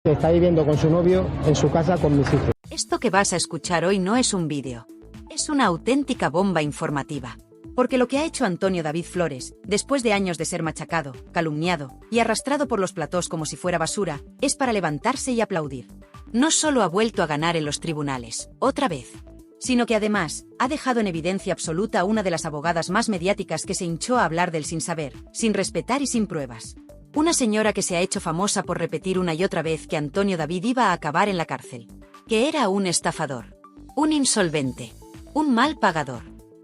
Está viviendo con su novio en su casa con mis hijos. Esto que vas a escuchar hoy no es un vídeo. Es una auténtica bomba informativa. Porque lo que ha hecho Antonio David Flores, después de años de ser machacado, calumniado y arrastrado por los platós como si fuera basura, es para levantarse y aplaudir. No solo ha vuelto a ganar en los tribunales, otra vez, sino que además ha dejado en evidencia absoluta a una de las abogadas más mediáticas que se hinchó a hablar del sin saber, sin respetar y sin pruebas. Una señora que se ha hecho famosa por repetir una y otra vez que Antonio David iba a acabar en la cárcel. Que era un estafador, un insolvente, un mal pagador.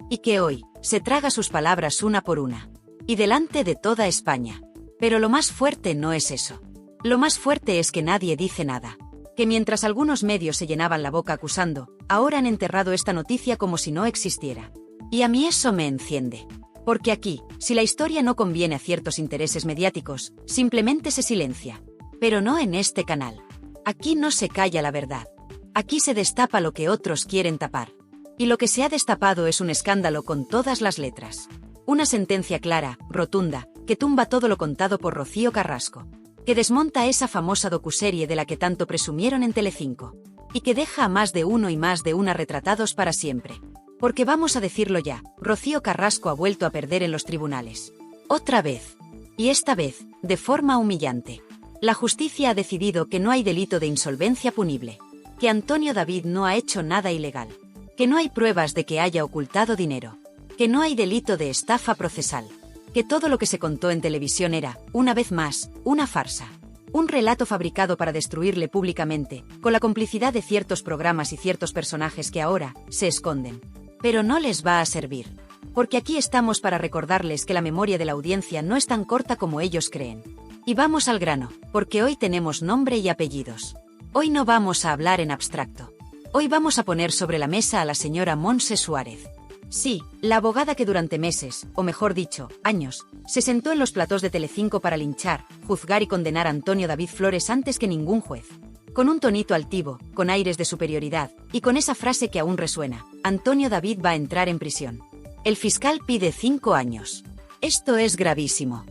Y que hoy se traga sus palabras una por una. Y delante de toda España. Pero lo más fuerte no es eso. Lo más fuerte es que nadie dice nada. Que mientras algunos medios se llenaban la boca acusando, ahora han enterrado esta noticia como si no existiera. Y a mí eso me enciende. Porque aquí, si la historia no conviene a ciertos intereses mediáticos, simplemente se silencia. Pero no en este canal. Aquí no se calla la verdad. Aquí se destapa lo que otros quieren tapar. Y lo que se ha destapado es un escándalo con todas las letras. Una sentencia clara, rotunda, que tumba todo lo contado por Rocío Carrasco. Que desmonta esa famosa docuserie de la que tanto presumieron en Telecinco. Y que deja a más de uno y más de una retratados para siempre. Porque vamos a decirlo ya, Rocío Carrasco ha vuelto a perder en los tribunales. Otra vez. Y esta vez, de forma humillante. La justicia ha decidido que no hay delito de insolvencia punible. Que Antonio David no ha hecho nada ilegal. Que no hay pruebas de que haya ocultado dinero. Que no hay delito de estafa procesal. Que todo lo que se contó en televisión era, una vez más, una farsa. Un relato fabricado para destruirle públicamente, con la complicidad de ciertos programas y ciertos personajes que ahora se esconden. Pero no les va a servir. Porque aquí estamos para recordarles que la memoria de la audiencia no es tan corta como ellos creen. Y vamos al grano, porque hoy tenemos nombre y apellidos. Hoy no vamos a hablar en abstracto. Hoy vamos a poner sobre la mesa a la señora Montse Suárez. Sí, la abogada que durante meses, o mejor dicho, años, se sentó en los platós de Telecinco para linchar, juzgar y condenar a Antonio David Flores antes que ningún juez. Con un tonito altivo, con aires de superioridad, y con esa frase que aún resuena, Antonio David va a entrar en prisión. El fiscal pide 5 años. Esto es gravísimo.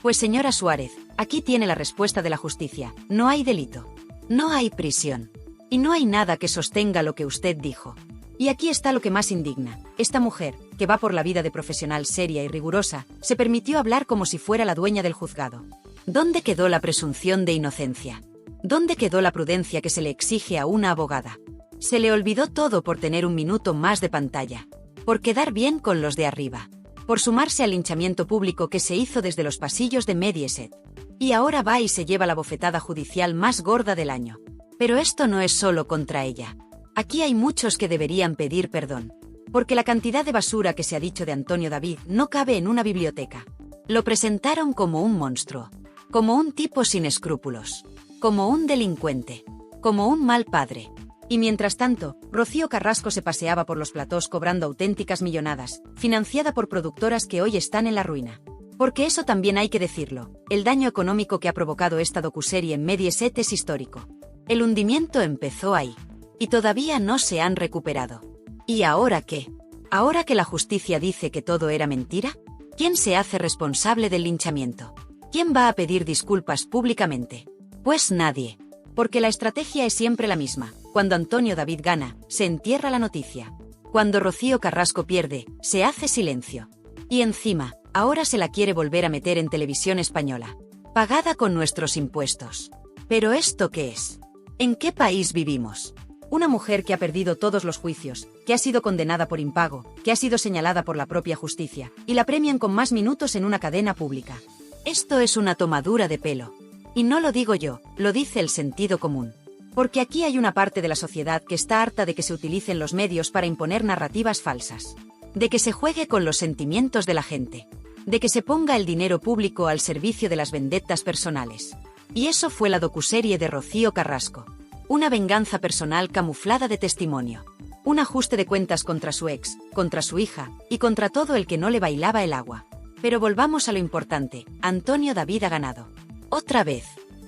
Pues señora Suárez, aquí tiene la respuesta de la justicia, no hay delito. No hay prisión. Y no hay nada que sostenga lo que usted dijo. Y aquí está lo que más indigna. Esta mujer, que va por la vida de profesional seria y rigurosa, se permitió hablar como si fuera la dueña del juzgado. ¿Dónde quedó la presunción de inocencia? ¿Dónde quedó la prudencia que se le exige a una abogada? Se le olvidó todo por tener un minuto más de pantalla. Por quedar bien con los de arriba. Por sumarse al linchamiento público que se hizo desde los pasillos de Mediaset. Y ahora va y se lleva la bofetada judicial más gorda del año. Pero esto no es solo contra ella. Aquí hay muchos que deberían pedir perdón. Porque la cantidad de basura que se ha dicho de Antonio David no cabe en una biblioteca. Lo presentaron como un monstruo. Como un tipo sin escrúpulos. Como un delincuente. Como un mal padre. Y mientras tanto, Rocío Carrasco se paseaba por los platós cobrando auténticas millonadas, financiada por productoras que hoy están en la ruina. Porque eso también hay que decirlo, el daño económico que ha provocado esta docuserie en Mediaset es histórico. El hundimiento empezó ahí. Y todavía no se han recuperado. ¿Y ahora qué? ¿Ahora que la justicia dice que todo era mentira? ¿Quién se hace responsable del linchamiento? ¿Quién va a pedir disculpas públicamente? Pues nadie. Porque la estrategia es siempre la misma. Cuando Antonio David gana, se entierra la noticia. Cuando Rocío Carrasco pierde, se hace silencio. Y encima, ahora se la quiere volver a meter en televisión española. Pagada con nuestros impuestos. ¿Pero esto qué es? ¿En qué país vivimos? Una mujer que ha perdido todos los juicios, que ha sido condenada por impago, que ha sido señalada por la propia justicia, y la premian con más minutos en una cadena pública. Esto es una tomadura de pelo. Y no lo digo yo, lo dice el sentido común. Porque aquí hay una parte de la sociedad que está harta de que se utilicen los medios para imponer narrativas falsas. De que se juegue con los sentimientos de la gente. De que se ponga el dinero público al servicio de las vendettas personales. Y eso fue la docuserie de Rocío Carrasco. Una venganza personal camuflada de testimonio. Un ajuste de cuentas contra su ex, contra su hija, y contra todo el que no le bailaba el agua. Pero volvamos a lo importante, Antonio David ha ganado. Otra vez.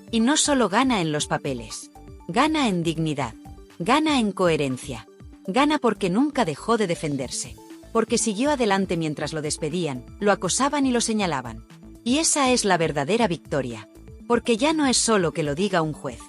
Y no solo gana en los papeles. Gana en dignidad. Gana en coherencia. Gana porque nunca dejó de defenderse. Porque siguió adelante mientras lo despedían, lo acosaban y lo señalaban. Y esa es la verdadera victoria. Porque ya no es solo que lo diga un juez.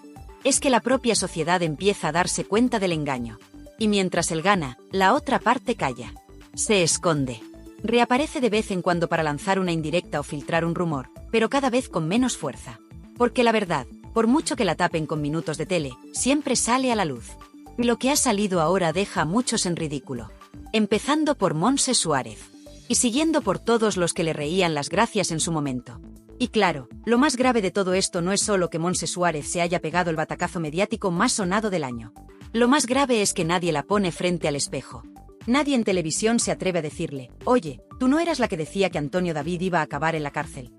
es que la propia sociedad empieza a darse cuenta del engaño. Y mientras él gana, la otra parte calla. Se esconde. Reaparece de vez en cuando para lanzar una indirecta o filtrar un rumor, pero cada vez con menos fuerza. Porque la verdad, por mucho que la tapen con minutos de tele, siempre sale a la luz. Y lo que ha salido ahora deja a muchos en ridículo. Empezando por Montse Suárez. Y siguiendo por todos los que le reían las gracias en su momento. Y claro, lo más grave de todo esto no es solo que Montse Suárez se haya pegado el batacazo mediático más sonado del año. Lo más grave es que nadie la pone frente al espejo. Nadie en televisión se atreve a decirle, oye, tú no eras la que decía que Antonio David iba a acabar en la cárcel.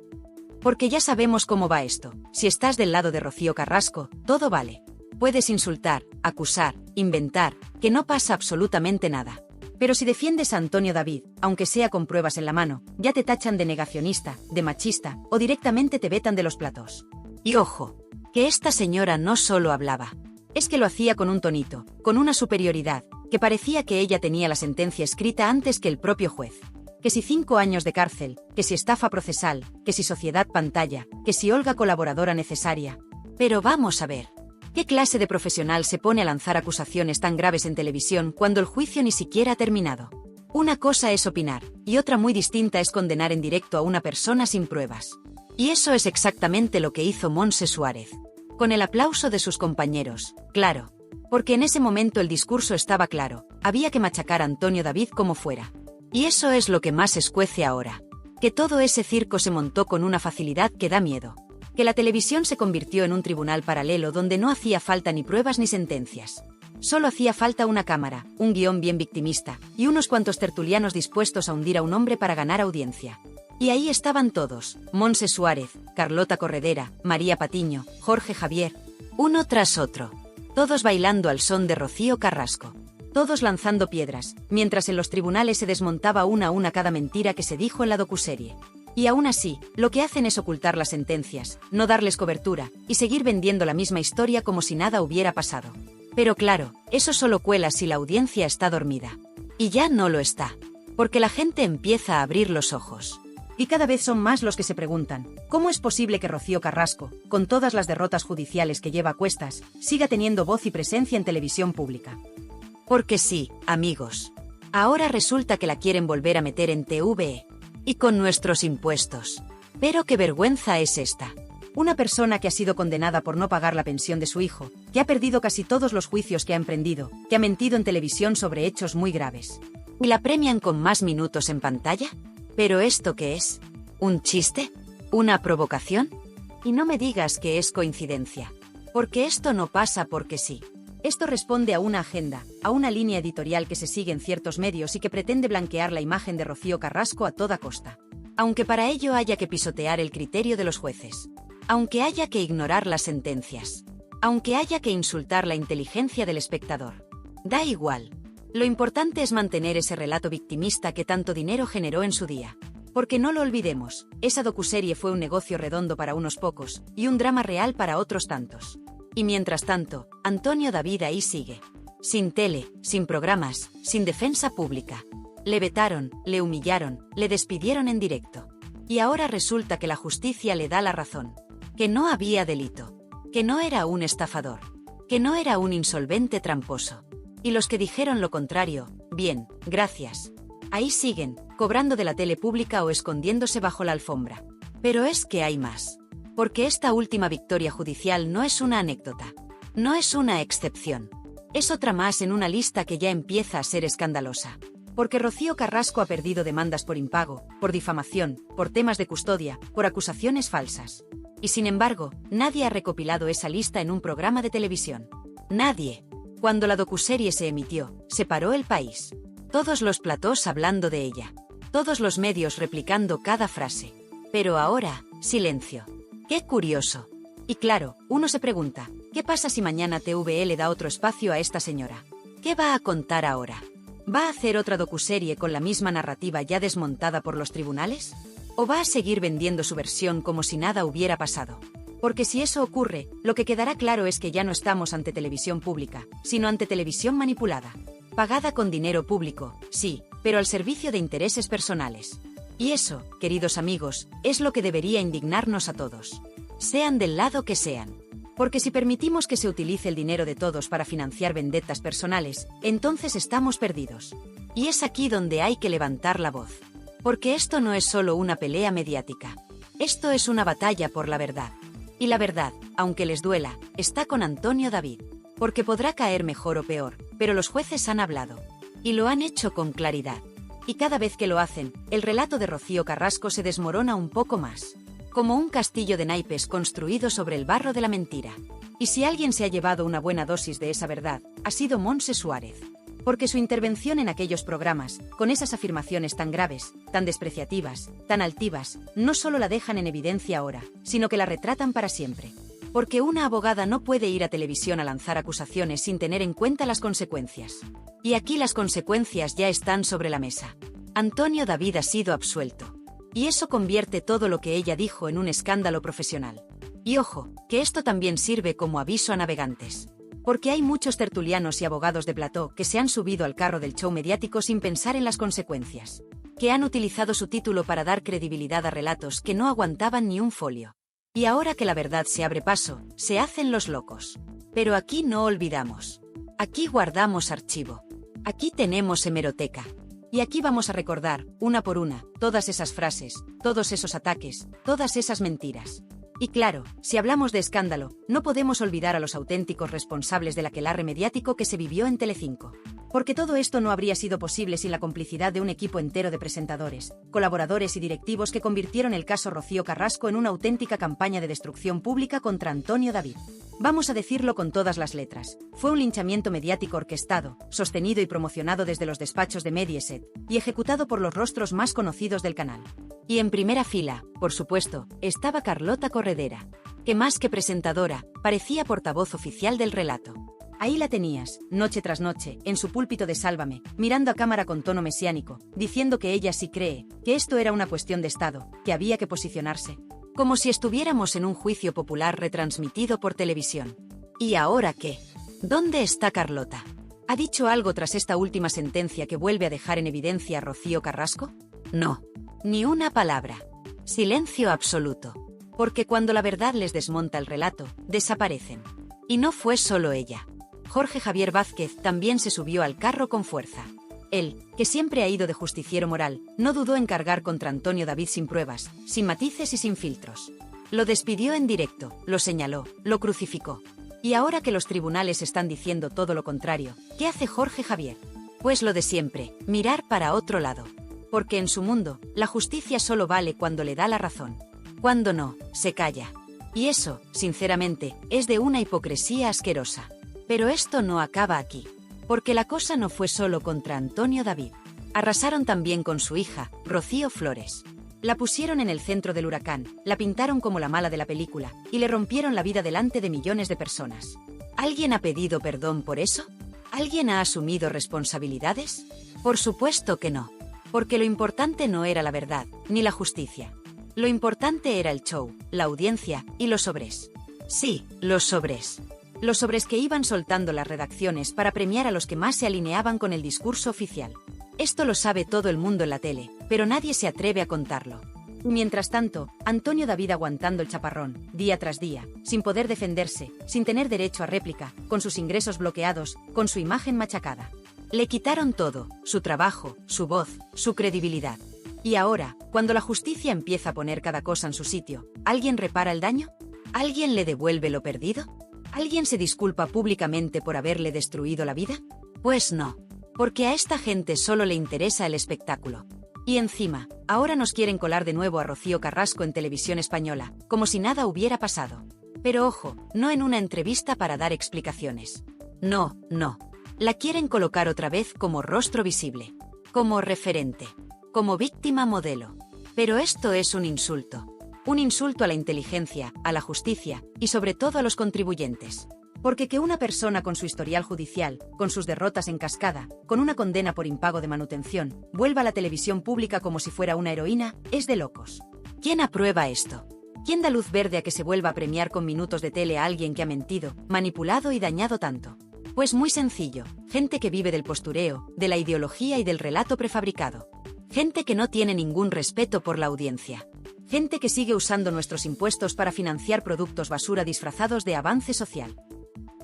Porque ya sabemos cómo va esto, si estás del lado de Rocío Carrasco, todo vale. Puedes insultar, acusar, inventar, que no pasa absolutamente nada. Pero si defiendes a Antonio David, aunque sea con pruebas en la mano, ya te tachan de negacionista, de machista, o directamente te vetan de los platós. Y ojo, que esta señora no solo hablaba. Es que lo hacía con un tonito, con una superioridad, que parecía que ella tenía la sentencia escrita antes que el propio juez. Que si 5 años de cárcel, que si estafa procesal, que si sociedad pantalla, que si Olga colaboradora necesaria. Pero vamos a ver. ¿Qué clase de profesional se pone a lanzar acusaciones tan graves en televisión cuando el juicio ni siquiera ha terminado? Una cosa es opinar, y otra muy distinta es condenar en directo a una persona sin pruebas. Y eso es exactamente lo que hizo Montse Suárez. Con el aplauso de sus compañeros, claro. Porque en ese momento el discurso estaba claro, había que machacar a Antonio David como fuera. Y eso es lo que más escuece ahora. Que todo ese circo se montó con una facilidad que da miedo. Que la televisión se convirtió en un tribunal paralelo donde no hacía falta ni pruebas ni sentencias. Solo hacía falta una cámara, un guión bien victimista, y unos cuantos tertulianos dispuestos a hundir a un hombre para ganar audiencia. Y ahí estaban todos, Montse Suárez, Carlota Corredera, María Patiño, Jorge Javier, uno tras otro. Todos bailando al son de Rocío Carrasco. Todos lanzando piedras, mientras en los tribunales se desmontaba una a una cada mentira que se dijo en la docuserie. Y aún así, lo que hacen es ocultar las sentencias, no darles cobertura, y seguir vendiendo la misma historia como si nada hubiera pasado. Pero claro, eso solo cuela si la audiencia está dormida. Y ya no lo está. Porque la gente empieza a abrir los ojos. Y cada vez son más los que se preguntan, ¿cómo es posible que Rocío Carrasco, con todas las derrotas judiciales que lleva a cuestas, siga teniendo voz y presencia en televisión pública? Porque sí, amigos. Ahora resulta que la quieren volver a meter en TVE. Y con nuestros impuestos. Pero qué vergüenza es esta. Una persona que ha sido condenada por no pagar la pensión de su hijo, que ha perdido casi todos los juicios que ha emprendido, que ha mentido en televisión sobre hechos muy graves. ¿Y la premian con más minutos en pantalla? ¿Pero esto qué es? ¿Un chiste? ¿Una provocación? Y no me digas que es coincidencia. Porque esto no pasa porque sí. Esto responde a una agenda, a una línea editorial que se sigue en ciertos medios y que pretende blanquear la imagen de Rocío Carrasco a toda costa. Aunque para ello haya que pisotear el criterio de los jueces. Aunque haya que ignorar las sentencias. Aunque haya que insultar la inteligencia del espectador. Da igual. Lo importante es mantener ese relato victimista que tanto dinero generó en su día. Porque no lo olvidemos, esa docuserie fue un negocio redondo para unos pocos, y un drama real para otros tantos. Y mientras tanto, Antonio David ahí sigue. Sin tele, sin programas, sin defensa pública. Le vetaron, le humillaron, le despidieron en directo. Y ahora resulta que la justicia le da la razón. Que no había delito. Que no era un estafador. Que no era un insolvente tramposo. Y los que dijeron lo contrario, bien, gracias. Ahí siguen, cobrando de la tele pública o escondiéndose bajo la alfombra. Pero es que hay más. Porque esta última victoria judicial no es una anécdota. No es una excepción. Es otra más en una lista que ya empieza a ser escandalosa. Porque Rocío Carrasco ha perdido demandas por impago, por difamación, por temas de custodia, por acusaciones falsas. Y sin embargo, nadie ha recopilado esa lista en un programa de televisión. Nadie. Cuando la docuserie se emitió, se paró el país. Todos los platós hablando de ella. Todos los medios replicando cada frase. Pero ahora, silencio. ¡Qué curioso! Y claro, uno se pregunta, ¿qué pasa si mañana TVE le da otro espacio a esta señora? ¿Qué va a contar ahora? ¿Va a hacer otra docuserie con la misma narrativa ya desmontada por los tribunales? ¿O va a seguir vendiendo su versión como si nada hubiera pasado? Porque si eso ocurre, lo que quedará claro es que ya no estamos ante televisión pública, sino ante televisión manipulada. Pagada con dinero público, sí, pero al servicio de intereses personales. Y eso, queridos amigos, es lo que debería indignarnos a todos. Sean del lado que sean. Porque si permitimos que se utilice el dinero de todos para financiar vendettas personales, entonces estamos perdidos. Y es aquí donde hay que levantar la voz. Porque esto no es solo una pelea mediática. Esto es una batalla por la verdad. Y la verdad, aunque les duela, está con Antonio David. Porque podrá caer mejor o peor, pero los jueces han hablado. Y lo han hecho con claridad. Y cada vez que lo hacen, el relato de Rocío Carrasco se desmorona un poco más. Como un castillo de naipes construido sobre el barro de la mentira. Y si alguien se ha llevado una buena dosis de esa verdad, ha sido Montse Suárez. Porque su intervención en aquellos programas, con esas afirmaciones tan graves, tan despreciativas, tan altivas, no solo la dejan en evidencia ahora, sino que la retratan para siempre. Porque una abogada no puede ir a televisión a lanzar acusaciones sin tener en cuenta las consecuencias. Y aquí las consecuencias ya están sobre la mesa. Antonio David ha sido absuelto. Y eso convierte todo lo que ella dijo en un escándalo profesional. Y ojo, que esto también sirve como aviso a navegantes. Porque hay muchos tertulianos y abogados de plató que se han subido al carro del show mediático sin pensar en las consecuencias. Que han utilizado su título para dar credibilidad a relatos que no aguantaban ni un folio. Y ahora que la verdad se abre paso, se hacen los locos. Pero aquí no olvidamos. Aquí guardamos archivo. Aquí tenemos hemeroteca. Y aquí vamos a recordar, una por una, todas esas frases, todos esos ataques, todas esas mentiras. Y claro, si hablamos de escándalo, no podemos olvidar a los auténticos responsables del aquelarre mediático que se vivió en Telecinco. Porque todo esto no habría sido posible sin la complicidad de un equipo entero de presentadores, colaboradores y directivos que convirtieron el caso Rocío Carrasco en una auténtica campaña de destrucción pública contra Antonio David. Vamos a decirlo con todas las letras. Fue un linchamiento mediático orquestado, sostenido y promocionado desde los despachos de Mediaset, y ejecutado por los rostros más conocidos del canal. Y en primera fila, por supuesto, estaba Carlota Corredera, que más que presentadora, parecía portavoz oficial del relato. Ahí la tenías, noche tras noche, en su púlpito de Sálvame, mirando a cámara con tono mesiánico, diciendo que ella sí cree, que esto era una cuestión de Estado, que había que posicionarse. Como si estuviéramos en un juicio popular retransmitido por televisión. ¿Y ahora qué? ¿Dónde está Carlota? ¿Ha dicho algo tras esta última sentencia que vuelve a dejar en evidencia a Rocío Carrasco? No. Ni una palabra. Silencio absoluto. Porque cuando la verdad les desmonta el relato, desaparecen. Y no fue solo ella. Jorge Javier Vázquez también se subió al carro con fuerza. Él, que siempre ha ido de justiciero moral, no dudó en cargar contra Antonio David sin pruebas, sin matices y sin filtros. Lo despidió en directo, lo señaló, lo crucificó. Y ahora que los tribunales están diciendo todo lo contrario, ¿qué hace Jorge Javier? Pues lo de siempre, mirar para otro lado. Porque en su mundo, la justicia solo vale cuando le da la razón. Cuando no, se calla. Y eso, sinceramente, es de una hipocresía asquerosa. Pero esto no acaba aquí. Porque la cosa no fue solo contra Antonio David. Arrasaron también con su hija, Rocío Flores. La pusieron en el centro del huracán, la pintaron como la mala de la película, y le rompieron la vida delante de millones de personas. ¿Alguien ha pedido perdón por eso? ¿Alguien ha asumido responsabilidades? Por supuesto que no. Porque lo importante no era la verdad, ni la justicia. Lo importante era el show, la audiencia y los sobres. Sí, los sobres. Los sobres que iban soltando las redacciones para premiar a los que más se alineaban con el discurso oficial. Esto lo sabe todo el mundo en la tele, pero nadie se atreve a contarlo. Mientras tanto, Antonio David aguantando el chaparrón, día tras día, sin poder defenderse, sin tener derecho a réplica, con sus ingresos bloqueados, con su imagen machacada. Le quitaron todo, su trabajo, su voz, su credibilidad. Y ahora, cuando la justicia empieza a poner cada cosa en su sitio, ¿alguien repara el daño? ¿Alguien le devuelve lo perdido? ¿Alguien se disculpa públicamente por haberle destruido la vida? Pues no. Porque a esta gente solo le interesa el espectáculo. Y encima, ahora nos quieren colar de nuevo a Rocío Carrasco en Televisión Española, como si nada hubiera pasado. Pero ojo, no en una entrevista para dar explicaciones. No, no. La quieren colocar otra vez como rostro visible. Como referente. Como víctima modelo. Pero esto es un insulto. Un insulto a la inteligencia, a la justicia y sobre todo a los contribuyentes. Porque que una persona con su historial judicial, con sus derrotas en cascada, con una condena por impago de manutención, vuelva a la televisión pública como si fuera una heroína, es de locos. ¿Quién aprueba esto? ¿Quién da luz verde a que se vuelva a premiar con minutos de tele a alguien que ha mentido, manipulado y dañado tanto? Pues muy sencillo, gente que vive del postureo, de la ideología y del relato prefabricado. Gente que no tiene ningún respeto por la audiencia. Gente que sigue usando nuestros impuestos para financiar productos basura disfrazados de avance social.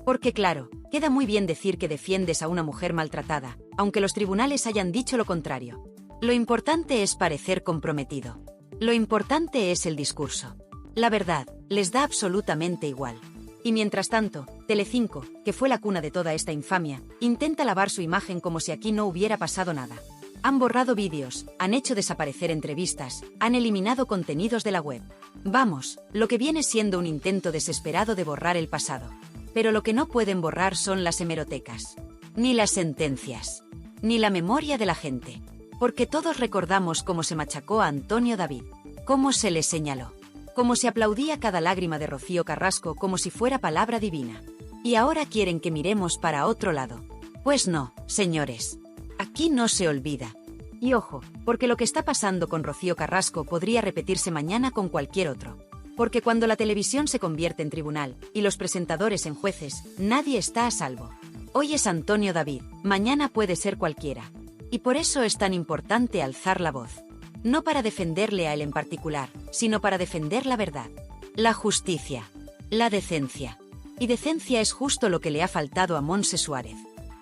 Porque claro, queda muy bien decir que defiendes a una mujer maltratada, aunque los tribunales hayan dicho lo contrario. Lo importante es parecer comprometido. Lo importante es el discurso. La verdad, les da absolutamente igual. Y mientras tanto, Telecinco, que fue la cuna de toda esta infamia, intenta lavar su imagen como si aquí no hubiera pasado nada. Han borrado vídeos, han hecho desaparecer entrevistas, han eliminado contenidos de la web. Vamos, lo que viene siendo un intento desesperado de borrar el pasado. Pero lo que no pueden borrar son las hemerotecas. Ni las sentencias. Ni la memoria de la gente. Porque todos recordamos cómo se machacó a Antonio David. Cómo se le señaló. Cómo se aplaudía cada lágrima de Rocío Carrasco como si fuera palabra divina. Y ahora quieren que miremos para otro lado. Pues no, señores. Aquí no se olvida. Y ojo, porque lo que está pasando con Rocío Carrasco podría repetirse mañana con cualquier otro. Porque cuando la televisión se convierte en tribunal, y los presentadores en jueces, nadie está a salvo. Hoy es Antonio David, mañana puede ser cualquiera. Y por eso es tan importante alzar la voz. No para defenderle a él en particular, sino para defender la verdad. La justicia. La decencia. Y decencia es justo lo que le ha faltado a Montse Suárez.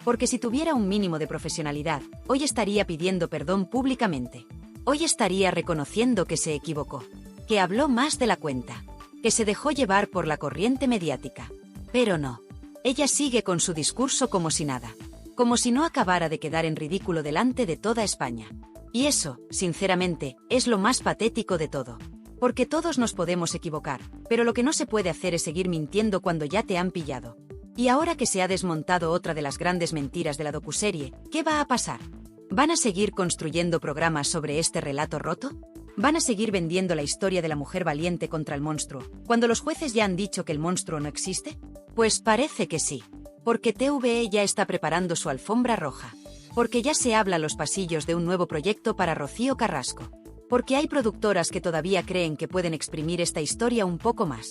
Porque si tuviera un mínimo de profesionalidad, hoy estaría pidiendo perdón públicamente. Hoy estaría reconociendo que se equivocó. Que habló más de la cuenta. Que se dejó llevar por la corriente mediática. Pero no. Ella sigue con su discurso como si nada. Como si no acabara de quedar en ridículo delante de toda España. Y eso, sinceramente, es lo más patético de todo. Porque todos nos podemos equivocar, pero lo que no se puede hacer es seguir mintiendo cuando ya te han pillado. Y ahora que se ha desmontado otra de las grandes mentiras de la docuserie, ¿qué va a pasar? ¿Van a seguir construyendo programas sobre este relato roto? ¿Van a seguir vendiendo la historia de la mujer valiente contra el monstruo, cuando los jueces ya han dicho que el monstruo no existe? Pues parece que sí. Porque TVE ya está preparando su alfombra roja. Porque ya se habla a los pasillos de un nuevo proyecto para Rocío Carrasco. Porque hay productoras que todavía creen que pueden exprimir esta historia un poco más.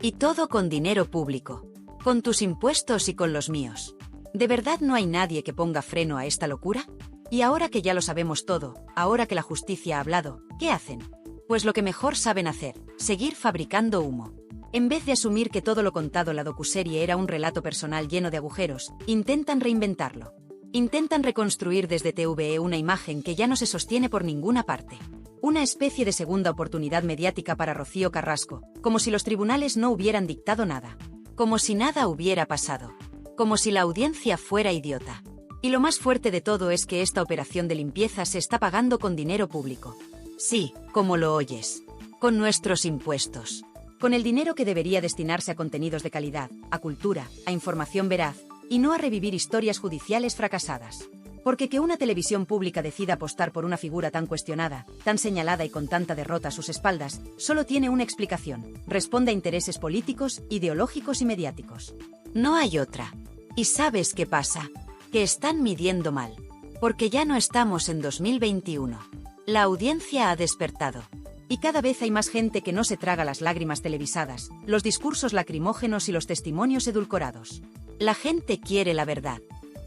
Y todo con dinero público. Con tus impuestos y con los míos. ¿De verdad no hay nadie que ponga freno a esta locura? Y ahora que ya lo sabemos todo, ahora que la justicia ha hablado, ¿qué hacen? Pues lo que mejor saben hacer, seguir fabricando humo. En vez de asumir que todo lo contado en la docuserie era un relato personal lleno de agujeros, intentan reinventarlo. Intentan reconstruir desde TVE una imagen que ya no se sostiene por ninguna parte. Una especie de segunda oportunidad mediática para Rocío Carrasco, como si los tribunales no hubieran dictado nada. Como si nada hubiera pasado. Como si la audiencia fuera idiota. Y lo más fuerte de todo es que esta operación de limpieza se está pagando con dinero público. Sí, como lo oyes. Con nuestros impuestos. Con el dinero que debería destinarse a contenidos de calidad, a cultura, a información veraz, y no a revivir historias judiciales fracasadas. Porque que una televisión pública decida apostar por una figura tan cuestionada, tan señalada y con tanta derrota a sus espaldas, solo tiene una explicación: responde a intereses políticos, ideológicos y mediáticos. No hay otra. ¿Y sabes qué pasa? Que están midiendo mal. Porque ya no estamos en 2021. La audiencia ha despertado. Y cada vez hay más gente que no se traga las lágrimas televisadas, los discursos lacrimógenos y los testimonios edulcorados. La gente quiere la verdad.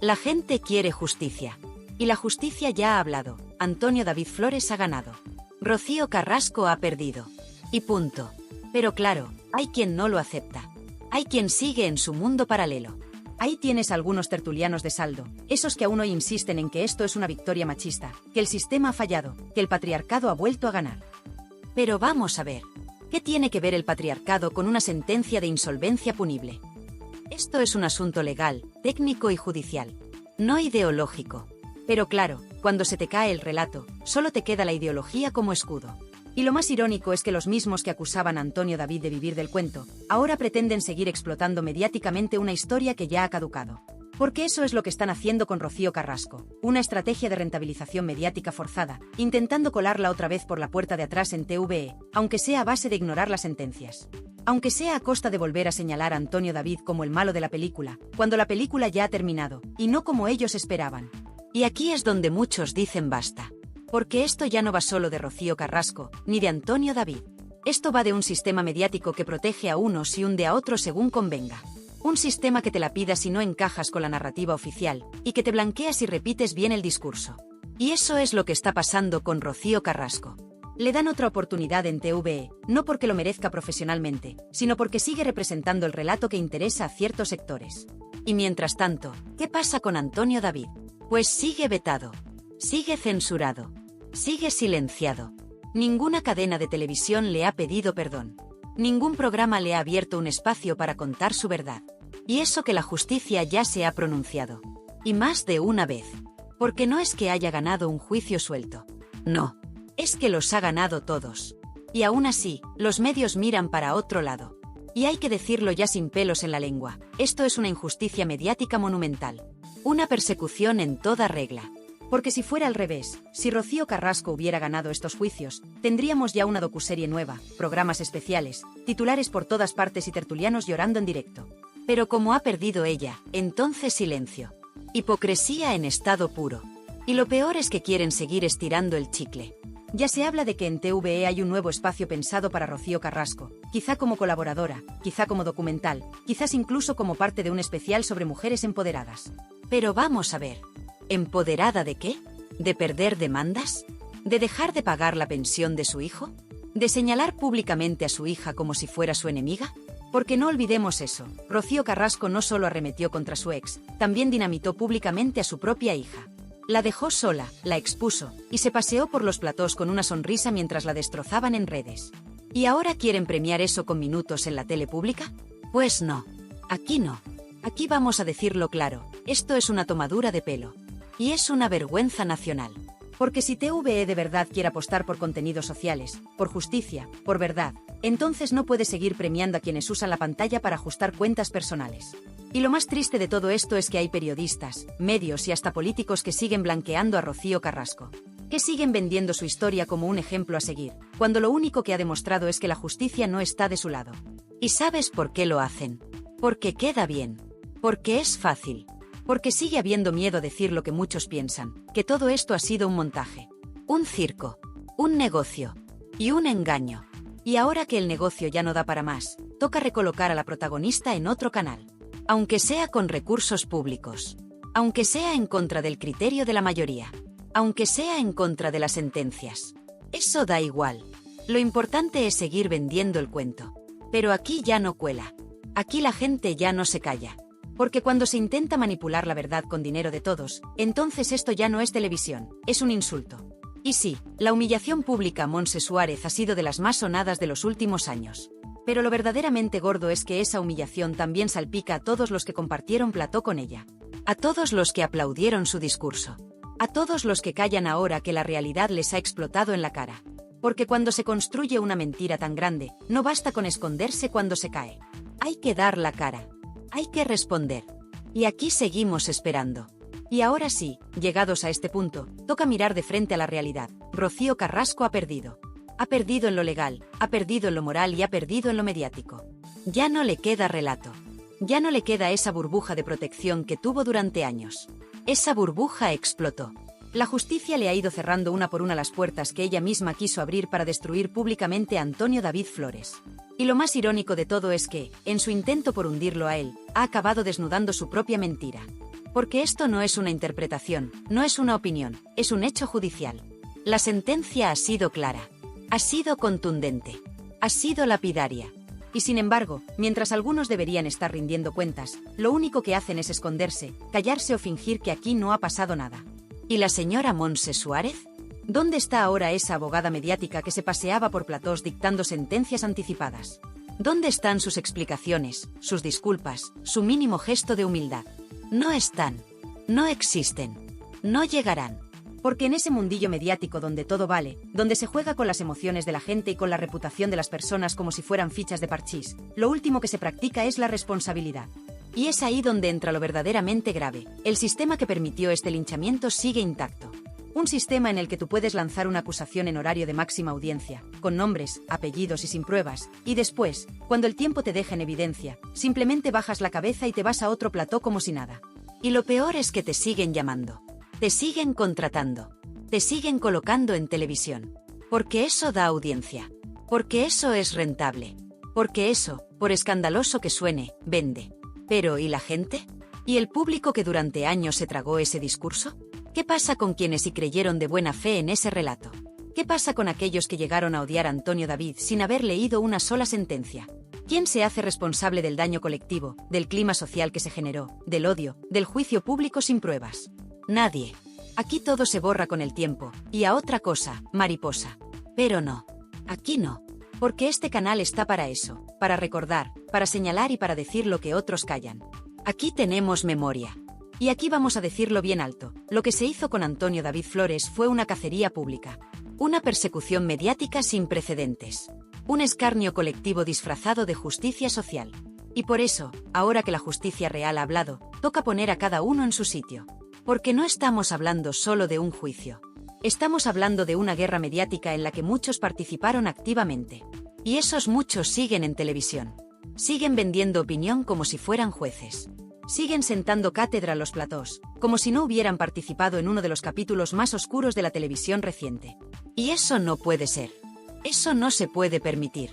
La gente quiere justicia. Y la justicia ya ha hablado. Antonio David Flores ha ganado. Rocío Carrasco ha perdido. Y punto. Pero claro, hay quien no lo acepta. Hay quien sigue en su mundo paralelo. Ahí tienes algunos tertulianos de saldo, esos que aún hoy insisten en que esto es una victoria machista, que el sistema ha fallado, que el patriarcado ha vuelto a ganar. Pero vamos a ver, ¿qué tiene que ver el patriarcado con una sentencia de insolvencia punible? Esto es un asunto legal, técnico y judicial, no ideológico. Pero claro, cuando se te cae el relato, solo te queda la ideología como escudo. Y lo más irónico es que los mismos que acusaban a Antonio David de vivir del cuento, ahora pretenden seguir explotando mediáticamente una historia que ya ha caducado. Porque eso es lo que están haciendo con Rocío Carrasco, una estrategia de rentabilización mediática forzada, intentando colarla otra vez por la puerta de atrás en TVE, aunque sea a base de ignorar las sentencias. Aunque sea a costa de volver a señalar a Antonio David como el malo de la película, cuando la película ya ha terminado, y no como ellos esperaban. Y aquí es donde muchos dicen basta. Porque esto ya no va solo de Rocío Carrasco, ni de Antonio David. Esto va de un sistema mediático que protege a unos y hunde a otros según convenga. Un sistema que te la pida si no encajas con la narrativa oficial, y que te blanquea si repites bien el discurso. Y eso es lo que está pasando con Rocío Carrasco. Le dan otra oportunidad en TVE, no porque lo merezca profesionalmente, sino porque sigue representando el relato que interesa a ciertos sectores. Y mientras tanto, ¿qué pasa con Antonio David? Pues sigue vetado, sigue censurado, sigue silenciado. Ninguna cadena de televisión le ha pedido perdón. Ningún programa le ha abierto un espacio para contar su verdad. Y eso que la justicia ya se ha pronunciado. Y más de una vez. Porque no es que haya ganado un juicio suelto. No. Es que los ha ganado todos. Y aún así, los medios miran para otro lado. Y hay que decirlo ya sin pelos en la lengua, esto es una injusticia mediática monumental. Una persecución en toda regla. Porque si fuera al revés, si Rocío Carrasco hubiera ganado estos juicios, tendríamos ya una docuserie nueva, programas especiales, titulares por todas partes y tertulianos llorando en directo. Pero como ha perdido ella, entonces silencio. Hipocresía en estado puro. Y lo peor es que quieren seguir estirando el chicle. Ya se habla de que en TVE hay un nuevo espacio pensado para Rocío Carrasco, quizá como colaboradora, quizá como documental, quizás incluso como parte de un especial sobre mujeres empoderadas. Pero vamos a ver, ¿empoderada de qué? ¿De perder demandas? ¿De dejar de pagar la pensión de su hijo? ¿De señalar públicamente a su hija como si fuera su enemiga? Porque no olvidemos eso, Rocío Carrasco no solo arremetió contra su ex, también dinamitó públicamente a su propia hija. La dejó sola, la expuso, y se paseó por los platós con una sonrisa mientras la destrozaban en redes. ¿Y ahora quieren premiar eso con minutos en la tele pública? Pues no. Aquí no. Aquí vamos a decirlo claro, esto es una tomadura de pelo. Y es una vergüenza nacional. Porque si TVE de verdad quiere apostar por contenidos sociales, por justicia, por verdad, entonces no puede seguir premiando a quienes usan la pantalla para ajustar cuentas personales. Y lo más triste de todo esto es que hay periodistas, medios y hasta políticos que siguen blanqueando a Rocío Carrasco. Que siguen vendiendo su historia como un ejemplo a seguir, cuando lo único que ha demostrado es que la justicia no está de su lado. ¿Y sabes por qué lo hacen? Porque queda bien. Porque es fácil. Porque sigue habiendo miedo a decir lo que muchos piensan, que todo esto ha sido un montaje. Un circo. Un negocio. Y un engaño. Y ahora que el negocio ya no da para más, toca recolocar a la protagonista en otro canal. Aunque sea con recursos públicos. Aunque sea en contra del criterio de la mayoría. Aunque sea en contra de las sentencias. Eso da igual. Lo importante es seguir vendiendo el cuento. Pero aquí ya no cuela. Aquí la gente ya no se calla. Porque cuando se intenta manipular la verdad con dinero de todos, entonces esto ya no es televisión, es un insulto. Y sí, la humillación pública a Montse Suárez ha sido de las más sonadas de los últimos años. Pero lo verdaderamente gordo es que esa humillación también salpica a todos los que compartieron plató con ella. A todos los que aplaudieron su discurso. A todos los que callan ahora que la realidad les ha explotado en la cara. Porque cuando se construye una mentira tan grande, no basta con esconderse cuando se cae. Hay que dar la cara. Hay que responder. Y aquí seguimos esperando. Y ahora sí, llegados a este punto, toca mirar de frente a la realidad. Rocío Carrasco ha perdido. Ha perdido en lo legal, ha perdido en lo moral y ha perdido en lo mediático. Ya no le queda relato. Ya no le queda esa burbuja de protección que tuvo durante años. Esa burbuja explotó. La justicia le ha ido cerrando una por una las puertas que ella misma quiso abrir para destruir públicamente a Antonio David Flores. Y lo más irónico de todo es que, en su intento por hundirlo a él, ha acabado desnudando su propia mentira. Porque esto no es una interpretación, no es una opinión, es un hecho judicial. La sentencia ha sido clara. Ha sido contundente. Ha sido lapidaria. Y sin embargo, mientras algunos deberían estar rindiendo cuentas, lo único que hacen es esconderse, callarse o fingir que aquí no ha pasado nada. ¿Y la señora Montse Suárez? ¿Dónde está ahora esa abogada mediática que se paseaba por platós dictando sentencias anticipadas? ¿Dónde están sus explicaciones, sus disculpas, su mínimo gesto de humildad? No están. No existen. No llegarán. Porque en ese mundillo mediático donde todo vale, donde se juega con las emociones de la gente y con la reputación de las personas como si fueran fichas de parchís, lo último que se practica es la responsabilidad. Y es ahí donde entra lo verdaderamente grave. El sistema que permitió este linchamiento sigue intacto. Un sistema en el que tú puedes lanzar una acusación en horario de máxima audiencia, con nombres, apellidos y sin pruebas, y después, cuando el tiempo te deja en evidencia, simplemente bajas la cabeza y te vas a otro plató como si nada. Y lo peor es que te siguen llamando. Te siguen contratando. Te siguen colocando en televisión. Porque eso da audiencia. Porque eso es rentable. Porque eso, por escandaloso que suene, vende. Pero, ¿y la gente? ¿Y el público que durante años se tragó ese discurso? ¿Qué pasa con quienes sí creyeron de buena fe en ese relato? ¿Qué pasa con aquellos que llegaron a odiar a Antonio David sin haber leído una sola sentencia? ¿Quién se hace responsable del daño colectivo, del clima social que se generó, del odio, del juicio público sin pruebas? Nadie. Aquí todo se borra con el tiempo, y a otra cosa, mariposa. Pero no. Aquí no. Porque este canal está para eso, para recordar, para señalar y para decir lo que otros callan. Aquí tenemos memoria. Y aquí vamos a decirlo bien alto, lo que se hizo con Antonio David Flores fue una cacería pública. Una persecución mediática sin precedentes. Un escarnio colectivo disfrazado de justicia social. Y por eso, ahora que la justicia real ha hablado, toca poner a cada uno en su sitio. Porque no estamos hablando solo de un juicio. Estamos hablando de una guerra mediática en la que muchos participaron activamente. Y esos muchos siguen en televisión. Siguen vendiendo opinión como si fueran jueces. Siguen sentando cátedra a los platós, como si no hubieran participado en uno de los capítulos más oscuros de la televisión reciente. Y eso no puede ser. Eso no se puede permitir.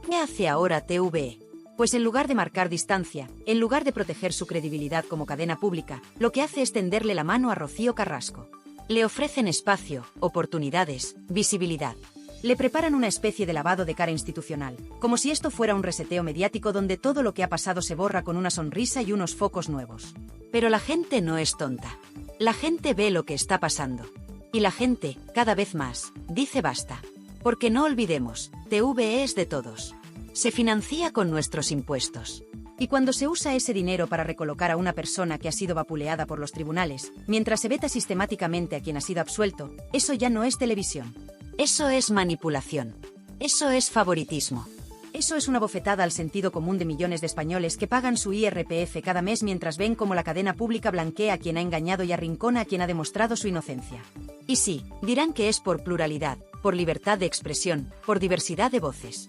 ¿Qué hace ahora TVE? Pues en lugar de marcar distancia, en lugar de proteger su credibilidad como cadena pública, lo que hace es tenderle la mano a Rocío Carrasco. Le ofrecen espacio, oportunidades, visibilidad. Le preparan una especie de lavado de cara institucional, como si esto fuera un reseteo mediático donde todo lo que ha pasado se borra con una sonrisa y unos focos nuevos. Pero la gente no es tonta. La gente ve lo que está pasando. Y la gente, cada vez más, dice basta. Porque no olvidemos, TVE es de todos. Se financia con nuestros impuestos. Y cuando se usa ese dinero para recolocar a una persona que ha sido vapuleada por los tribunales, mientras se veta sistemáticamente a quien ha sido absuelto, eso ya no es televisión. Eso es manipulación. Eso es favoritismo. Eso es una bofetada al sentido común de millones de españoles que pagan su IRPF cada mes mientras ven cómo la cadena pública blanquea a quien ha engañado y arrincona a quien ha demostrado su inocencia. Y sí, dirán que es por pluralidad, por libertad de expresión, por diversidad de voces.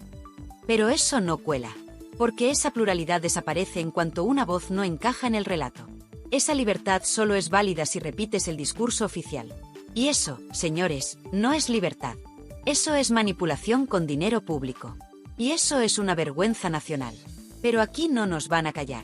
Pero eso no cuela. Porque esa pluralidad desaparece en cuanto una voz no encaja en el relato. Esa libertad solo es válida si repites el discurso oficial. Y eso, señores, no es libertad. Eso es manipulación con dinero público. Y eso es una vergüenza nacional. Pero aquí no nos van a callar.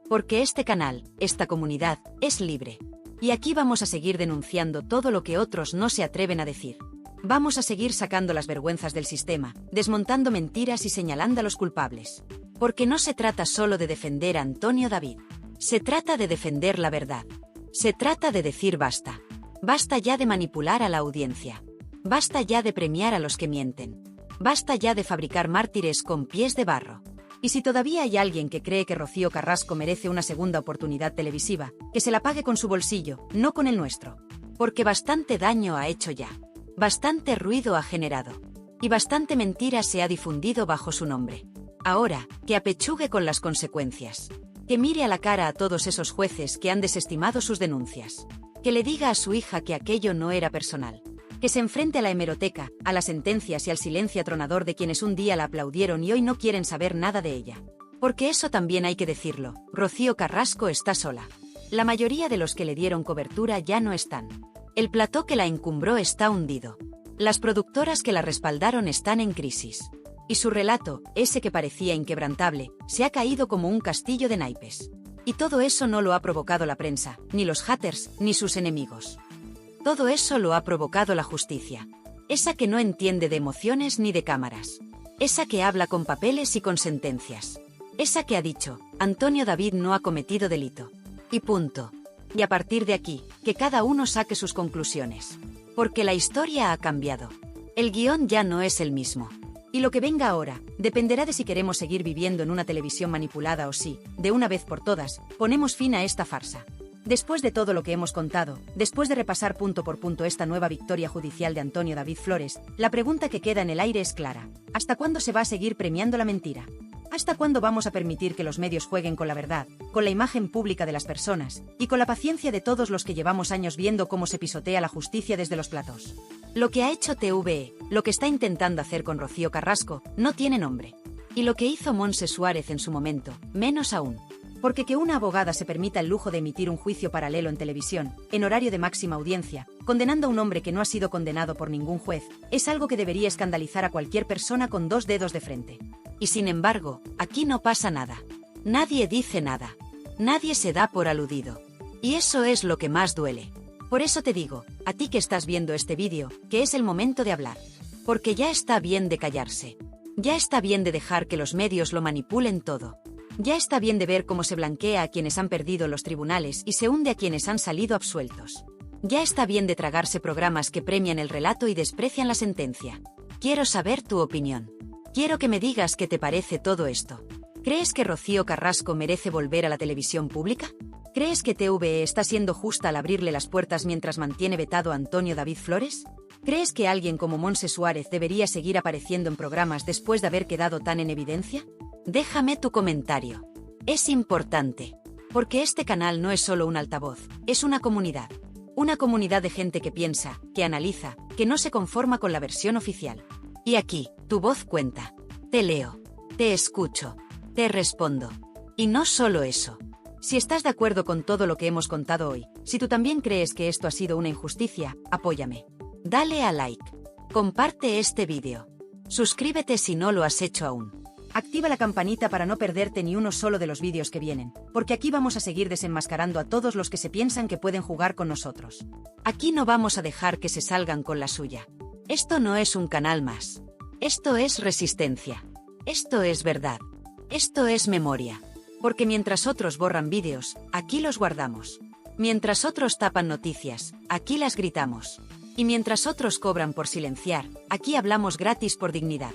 Porque este canal, esta comunidad, es libre. Y aquí vamos a seguir denunciando todo lo que otros no se atreven a decir. Vamos a seguir sacando las vergüenzas del sistema, desmontando mentiras y señalando a los culpables. Porque no se trata solo de defender a Antonio David. Se trata de defender la verdad. Se trata de decir basta. Basta ya de manipular a la audiencia. Basta ya de premiar a los que mienten. Basta ya de fabricar mártires con pies de barro. Y si todavía hay alguien que cree que Rocío Carrasco merece una segunda oportunidad televisiva, que se la pague con su bolsillo, no con el nuestro. Porque bastante daño ha hecho ya. Bastante ruido ha generado. Y bastante mentira se ha difundido bajo su nombre. Ahora, que apechugue con las consecuencias. Que mire a la cara a todos esos jueces que han desestimado sus denuncias. Que le diga a su hija que aquello no era personal. Que se enfrente a la hemeroteca, a las sentencias y al silencio atronador de quienes un día la aplaudieron y hoy no quieren saber nada de ella. Porque eso también hay que decirlo, Rocío Carrasco está sola. La mayoría de los que le dieron cobertura ya no están. El plató que la encumbró está hundido. Las productoras que la respaldaron están en crisis. Y su relato, ese que parecía inquebrantable, se ha caído como un castillo de naipes. Y todo eso no lo ha provocado la prensa, ni los haters, ni sus enemigos. Todo eso lo ha provocado la justicia. Esa que no entiende de emociones ni de cámaras. Esa que habla con papeles y con sentencias. Esa que ha dicho, Antonio David no ha cometido delito. Y punto. Y a partir de aquí, que cada uno saque sus conclusiones. Porque la historia ha cambiado. El guión ya no es el mismo. Y lo que venga ahora, dependerá de si queremos seguir viviendo en una televisión manipulada o si, de una vez por todas, ponemos fin a esta farsa. Después de todo lo que hemos contado, después de repasar punto por punto esta nueva victoria judicial de Antonio David Flores, la pregunta que queda en el aire es clara. ¿Hasta cuándo se va a seguir premiando la mentira? ¿Hasta cuándo vamos a permitir que los medios jueguen con la verdad, con la imagen pública de las personas, y con la paciencia de todos los que llevamos años viendo cómo se pisotea la justicia desde los platos? Lo que ha hecho TVE, lo que está intentando hacer con Rocío Carrasco, no tiene nombre. Y lo que hizo Montse Suárez en su momento, menos aún. Porque que una abogada se permita el lujo de emitir un juicio paralelo en televisión, en horario de máxima audiencia, condenando a un hombre que no ha sido condenado por ningún juez, es algo que debería escandalizar a cualquier persona con dos dedos de frente. Y sin embargo, aquí no pasa nada. Nadie dice nada. Nadie se da por aludido. Y eso es lo que más duele. Por eso te digo, a ti que estás viendo este vídeo, que es el momento de hablar. Porque ya está bien de callarse. Ya está bien de dejar que los medios lo manipulen todo. Ya está bien de ver cómo se blanquea a quienes han perdido los tribunales y se hunde a quienes han salido absueltos. Ya está bien de tragarse programas que premian el relato y desprecian la sentencia. Quiero saber tu opinión. Quiero que me digas qué te parece todo esto. ¿Crees que Rocío Carrasco merece volver a la televisión pública? ¿Crees que TVE está siendo justa al abrirle las puertas mientras mantiene vetado a Antonio David Flores? ¿Crees que alguien como Montse Suárez debería seguir apareciendo en programas después de haber quedado tan en evidencia? Déjame tu comentario. Es importante. Porque este canal no es solo un altavoz, es una comunidad. Una comunidad de gente que piensa, que analiza, que no se conforma con la versión oficial. Y aquí, tu voz cuenta. Te leo. Te escucho. Te respondo. Y no solo eso. Si estás de acuerdo con todo lo que hemos contado hoy, si tú también crees que esto ha sido una injusticia, apóyame. Dale a like. Comparte este vídeo. Suscríbete si no lo has hecho aún. Activa la campanita para no perderte ni uno solo de los vídeos que vienen, porque aquí vamos a seguir desenmascarando a todos los que se piensan que pueden jugar con nosotros. Aquí no vamos a dejar que se salgan con la suya. Esto no es un canal más. Esto es resistencia. Esto es verdad. Esto es memoria. Porque mientras otros borran vídeos, aquí los guardamos. Mientras otros tapan noticias, aquí las gritamos. Y mientras otros cobran por silenciar, aquí hablamos gratis por dignidad.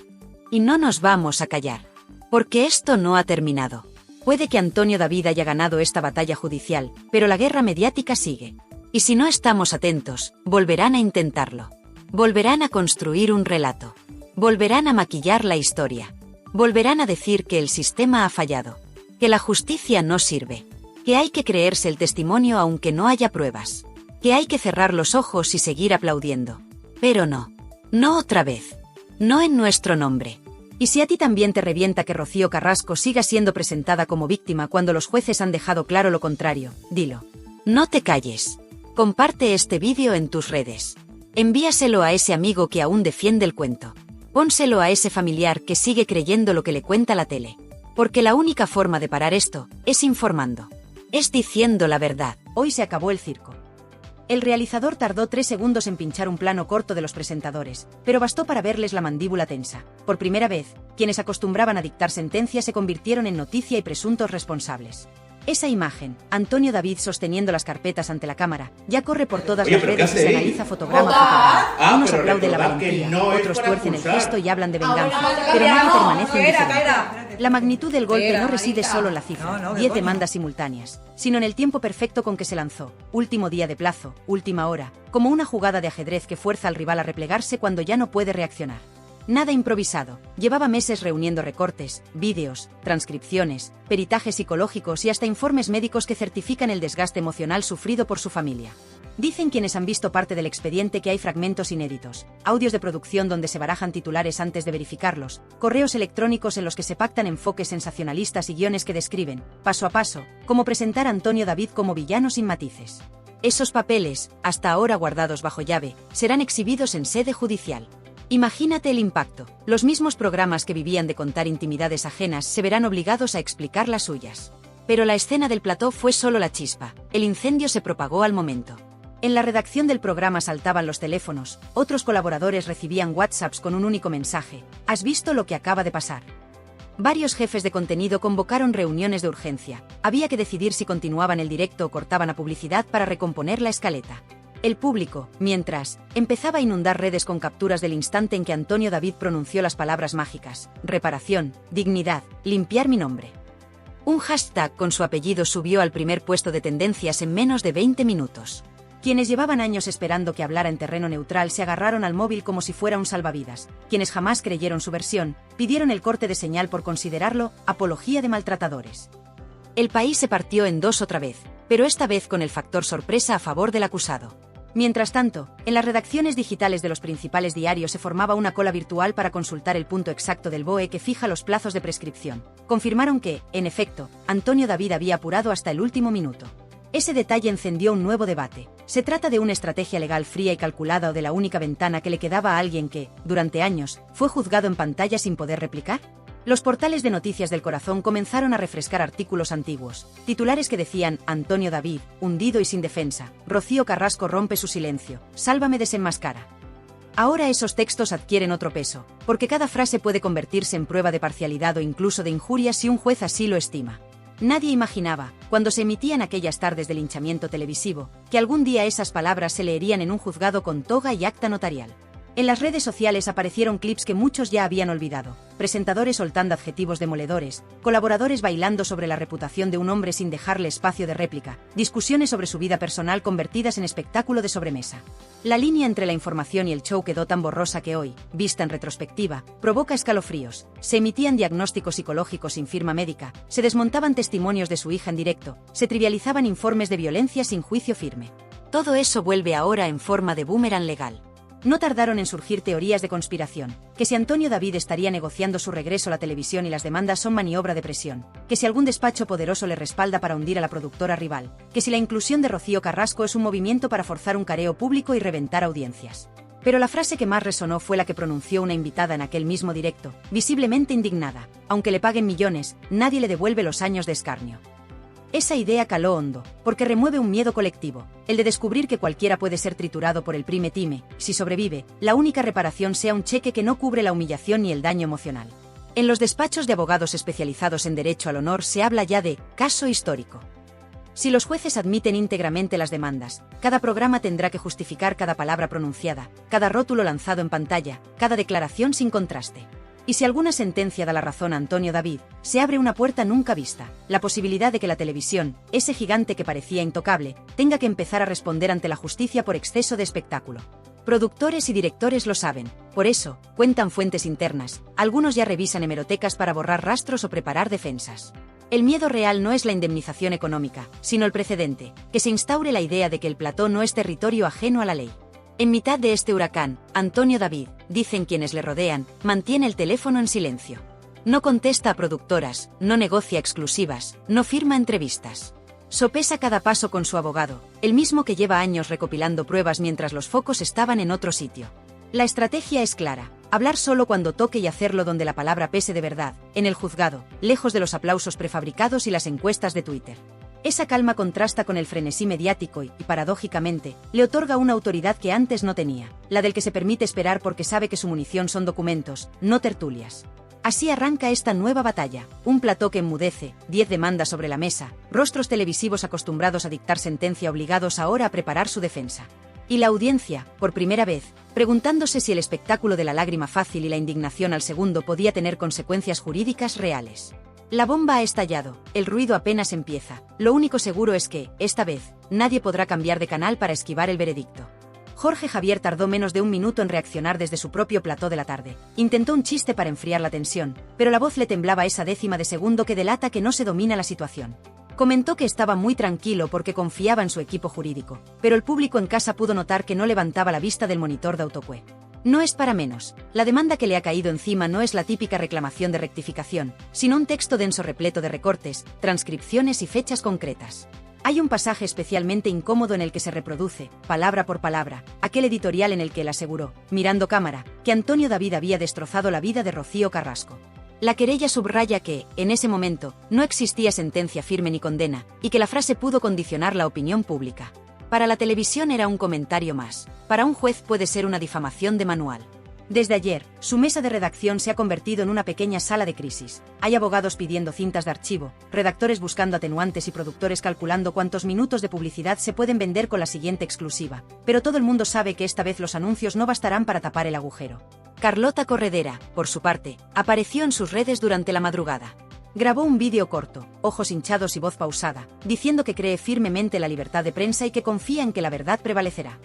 Y no nos vamos a callar. Porque esto no ha terminado. Puede que Antonio David haya ganado esta batalla judicial, pero la guerra mediática sigue. Y si no estamos atentos, volverán a intentarlo. Volverán a construir un relato. Volverán a maquillar la historia. Volverán a decir que el sistema ha fallado. Que la justicia no sirve. Que hay que creerse el testimonio aunque no haya pruebas. Que hay que cerrar los ojos y seguir aplaudiendo. Pero no. No otra vez. No en nuestro nombre. Y si a ti también te revienta que Rocío Carrasco siga siendo presentada como víctima cuando los jueces han dejado claro lo contrario, dilo. No te calles. Comparte este vídeo en tus redes. Envíaselo a ese amigo que aún defiende el cuento. Pónselo a ese familiar que sigue creyendo lo que le cuenta la tele. Porque la única forma de parar esto es informando. Es diciendo la verdad. Hoy se acabó el circo. El realizador tardó 3 segundos en pinchar un plano corto de los presentadores, pero bastó para verles la mandíbula tensa. Por primera vez, quienes acostumbraban a dictar sentencias se convirtieron en noticia y presuntos responsables. Esa imagen, Antonio David sosteniendo las carpetas ante la cámara, ya corre por todas las redes y se analiza fotograma a fotograma. Unos aplauden la valentía, otros tuercen el gesto y hablan de venganza, pero nadie permanece indiferente. La magnitud del golpe no reside solo en la cifra, 10 demandas simultáneas, sino en el tiempo perfecto con que se lanzó, último día de plazo, última hora, como una jugada de ajedrez que fuerza al rival a replegarse cuando ya no puede reaccionar. Nada improvisado, llevaba meses reuniendo recortes, vídeos, transcripciones, peritajes psicológicos y hasta informes médicos que certifican el desgaste emocional sufrido por su familia. Dicen quienes han visto parte del expediente que hay fragmentos inéditos, audios de producción donde se barajan titulares antes de verificarlos, correos electrónicos en los que se pactan enfoques sensacionalistas y guiones que describen, paso a paso, cómo presentar a Antonio David como villano sin matices. Esos papeles, hasta ahora guardados bajo llave, serán exhibidos en sede judicial. Imagínate el impacto. Los mismos programas que vivían de contar intimidades ajenas se verán obligados a explicar las suyas. Pero la escena del plató fue solo la chispa. El incendio se propagó al momento. En la redacción del programa saltaban los teléfonos, otros colaboradores recibían WhatsApps con un único mensaje: ¿has visto lo que acaba de pasar? Varios jefes de contenido convocaron reuniones de urgencia. Había que decidir si continuaban el directo o cortaban a publicidad para recomponer la escaleta. El público, mientras, empezaba a inundar redes con capturas del instante en que Antonio David pronunció las palabras mágicas: reparación, dignidad, limpiar mi nombre. Un hashtag con su apellido subió al primer puesto de tendencias en menos de 20 minutos. Quienes llevaban años esperando que hablara en terreno neutral se agarraron al móvil como si fuera un salvavidas. Quienes jamás creyeron su versión, pidieron el corte de señal por considerarlo apología de maltratadores. El país se partió en dos otra vez, pero esta vez con el factor sorpresa a favor del acusado. Mientras tanto, en las redacciones digitales de los principales diarios se formaba una cola virtual para consultar el punto exacto del BOE que fija los plazos de prescripción. Confirmaron que, en efecto, Antonio David había apurado hasta el último minuto. Ese detalle encendió un nuevo debate. ¿Se trata de una estrategia legal fría y calculada o de la única ventana que le quedaba a alguien que, durante años, fue juzgado en pantalla sin poder replicar? Los portales de noticias del corazón comenzaron a refrescar artículos antiguos, titulares que decían: Antonio David, hundido y sin defensa, Rocío Carrasco rompe su silencio, Sálvame desenmascara. Ahora esos textos adquieren otro peso, porque cada frase puede convertirse en prueba de parcialidad o incluso de injuria si un juez así lo estima. Nadie imaginaba, cuando se emitían aquellas tardes de linchamiento televisivo, que algún día esas palabras se leerían en un juzgado con toga y acta notarial. En las redes sociales aparecieron clips que muchos ya habían olvidado, presentadores soltando adjetivos demoledores, colaboradores bailando sobre la reputación de un hombre sin dejarle espacio de réplica, discusiones sobre su vida personal convertidas en espectáculo de sobremesa. La línea entre la información y el show quedó tan borrosa que hoy, vista en retrospectiva, provoca escalofríos. Se emitían diagnósticos psicológicos sin firma médica, se desmontaban testimonios de su hija en directo, se trivializaban informes de violencia sin juicio firme. Todo eso vuelve ahora en forma de boomerang legal. No tardaron en surgir teorías de conspiración, que si Antonio David estaría negociando su regreso a la televisión y las demandas son maniobra de presión, que si algún despacho poderoso le respalda para hundir a la productora rival, que si la inclusión de Rocío Carrasco es un movimiento para forzar un careo público y reventar audiencias. Pero la frase que más resonó fue la que pronunció una invitada en aquel mismo directo, visiblemente indignada: aunque le paguen millones, nadie le devuelve los años de escarnio. Esa idea caló hondo, porque remueve un miedo colectivo, el de descubrir que cualquiera puede ser triturado por el prime time, si sobrevive, la única reparación sea un cheque que no cubre la humillación ni el daño emocional. En los despachos de abogados especializados en derecho al honor se habla ya de caso histórico. Si los jueces admiten íntegramente las demandas, cada programa tendrá que justificar cada palabra pronunciada, cada rótulo lanzado en pantalla, cada declaración sin contraste. Y si alguna sentencia da la razón a Antonio David, se abre una puerta nunca vista, la posibilidad de que la televisión, ese gigante que parecía intocable, tenga que empezar a responder ante la justicia por exceso de espectáculo. Productores y directores lo saben, por eso, cuentan fuentes internas, algunos ya revisan hemerotecas para borrar rastros o preparar defensas. El miedo real no es la indemnización económica, sino el precedente, que se instaure la idea de que el plató no es territorio ajeno a la ley. En mitad de este huracán, Antonio David, dicen quienes le rodean, mantiene el teléfono en silencio. No contesta a productoras, no negocia exclusivas, no firma entrevistas. Sopesa cada paso con su abogado, el mismo que lleva años recopilando pruebas mientras los focos estaban en otro sitio. La estrategia es clara: hablar solo cuando toque y hacerlo donde la palabra pese de verdad, en el juzgado, lejos de los aplausos prefabricados y las encuestas de Twitter. Esa calma contrasta con el frenesí mediático y, paradójicamente, le otorga una autoridad que antes no tenía, la del que se permite esperar porque sabe que su munición son documentos, no tertulias. Así arranca esta nueva batalla, un plató que enmudece, 10 demandas sobre la mesa, rostros televisivos acostumbrados a dictar sentencia obligados ahora a preparar su defensa. Y la audiencia, por primera vez, preguntándose si el espectáculo de la lágrima fácil y la indignación al segundo podía tener consecuencias jurídicas reales. La bomba ha estallado, el ruido apenas empieza, lo único seguro es que, esta vez, nadie podrá cambiar de canal para esquivar el veredicto. Jorge Javier tardó menos de un minuto en reaccionar desde su propio plató de la tarde. Intentó un chiste para enfriar la tensión, pero la voz le temblaba esa décima de segundo que delata que no se domina la situación. Comentó que estaba muy tranquilo porque confiaba en su equipo jurídico, pero el público en casa pudo notar que no levantaba la vista del monitor de autocue. No es para menos, la demanda que le ha caído encima no es la típica reclamación de rectificación, sino un texto denso repleto de recortes, transcripciones y fechas concretas. Hay un pasaje especialmente incómodo en el que se reproduce, palabra por palabra, aquel editorial en el que él aseguró, mirando cámara, que Antonio David había destrozado la vida de Rocío Carrasco. La querella subraya que, en ese momento, no existía sentencia firme ni condena, y que la frase pudo condicionar la opinión pública. Para la televisión era un comentario más, para un juez puede ser una difamación de manual. Desde ayer, su mesa de redacción se ha convertido en una pequeña sala de crisis. Hay abogados pidiendo cintas de archivo, redactores buscando atenuantes y productores calculando cuántos minutos de publicidad se pueden vender con la siguiente exclusiva. Pero todo el mundo sabe que esta vez los anuncios no bastarán para tapar el agujero. Carlota Corredera, por su parte, apareció en sus redes durante la madrugada. Grabó un vídeo corto, ojos hinchados y voz pausada, diciendo que cree firmemente en la libertad de prensa y que confía en que la verdad prevalecerá.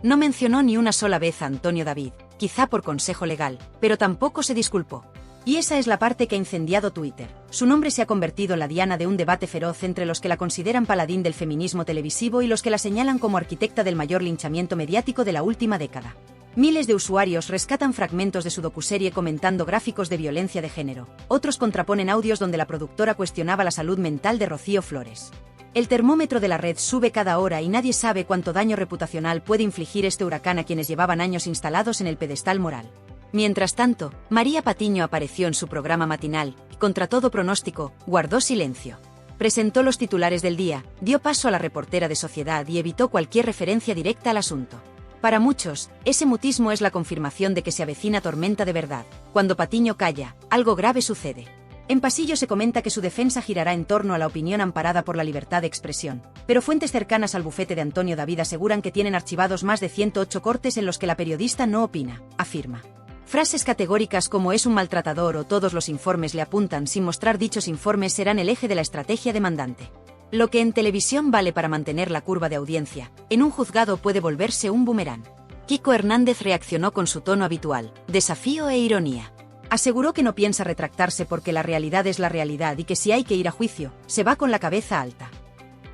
No mencionó ni una sola vez a Antonio David, quizá por consejo legal, pero tampoco se disculpó. Y esa es la parte que ha incendiado Twitter. Su nombre se ha convertido en la diana de un debate feroz entre los que la consideran paladín del feminismo televisivo y los que la señalan como arquitecta del mayor linchamiento mediático de la última década. Miles de usuarios rescatan fragmentos de su docuserie comentando gráficos de violencia de género. Otros contraponen audios donde la productora cuestionaba la salud mental de Rocío Flores. El termómetro de la red sube cada hora y nadie sabe cuánto daño reputacional puede infligir este huracán a quienes llevaban años instalados en el pedestal moral. Mientras tanto, María Patiño apareció en su programa matinal y, contra todo pronóstico, guardó silencio. Presentó los titulares del día, dio paso a la reportera de Sociedad y evitó cualquier referencia directa al asunto. Para muchos, ese mutismo es la confirmación de que se avecina tormenta de verdad. Cuando Patiño calla, algo grave sucede. En pasillo se comenta que su defensa girará en torno a la opinión amparada por la libertad de expresión, pero fuentes cercanas al bufete de Antonio David aseguran que tienen archivados más de 108 cortes en los que la periodista no opina, afirma. Frases categóricas como "es un maltratador" o "todos los informes le apuntan" sin mostrar dichos informes serán el eje de la estrategia demandante. Lo que en televisión vale para mantener la curva de audiencia, en un juzgado puede volverse un boomerang. Kiko Hernández reaccionó con su tono habitual, desafío e ironía. Aseguró que no piensa retractarse porque la realidad es la realidad y que si hay que ir a juicio, se va con la cabeza alta.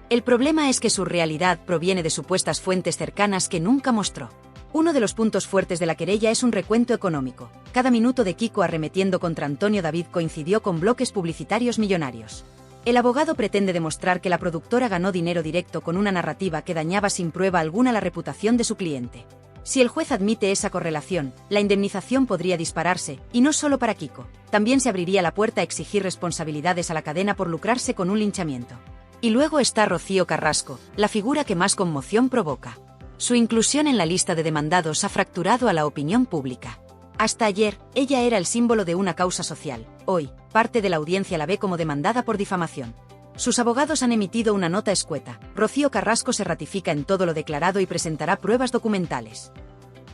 El problema es que su realidad proviene de supuestas fuentes cercanas que nunca mostró. Uno de los puntos fuertes de la querella es un recuento económico. Cada minuto de Kiko arremetiendo contra Antonio David coincidió con bloques publicitarios millonarios. El abogado pretende demostrar que la productora ganó dinero directo con una narrativa que dañaba sin prueba alguna la reputación de su cliente. Si el juez admite esa correlación, la indemnización podría dispararse, y no solo para Kiko. También se abriría la puerta a exigir responsabilidades a la cadena por lucrarse con un linchamiento. Y luego está Rocío Carrasco, la figura que más conmoción provoca. Su inclusión en la lista de demandados ha fracturado a la opinión pública. Hasta ayer, ella era el símbolo de una causa social. Hoy, parte de la audiencia la ve como demandada por difamación. Sus abogados han emitido una nota escueta. Rocío Carrasco se ratifica en todo lo declarado y presentará pruebas documentales.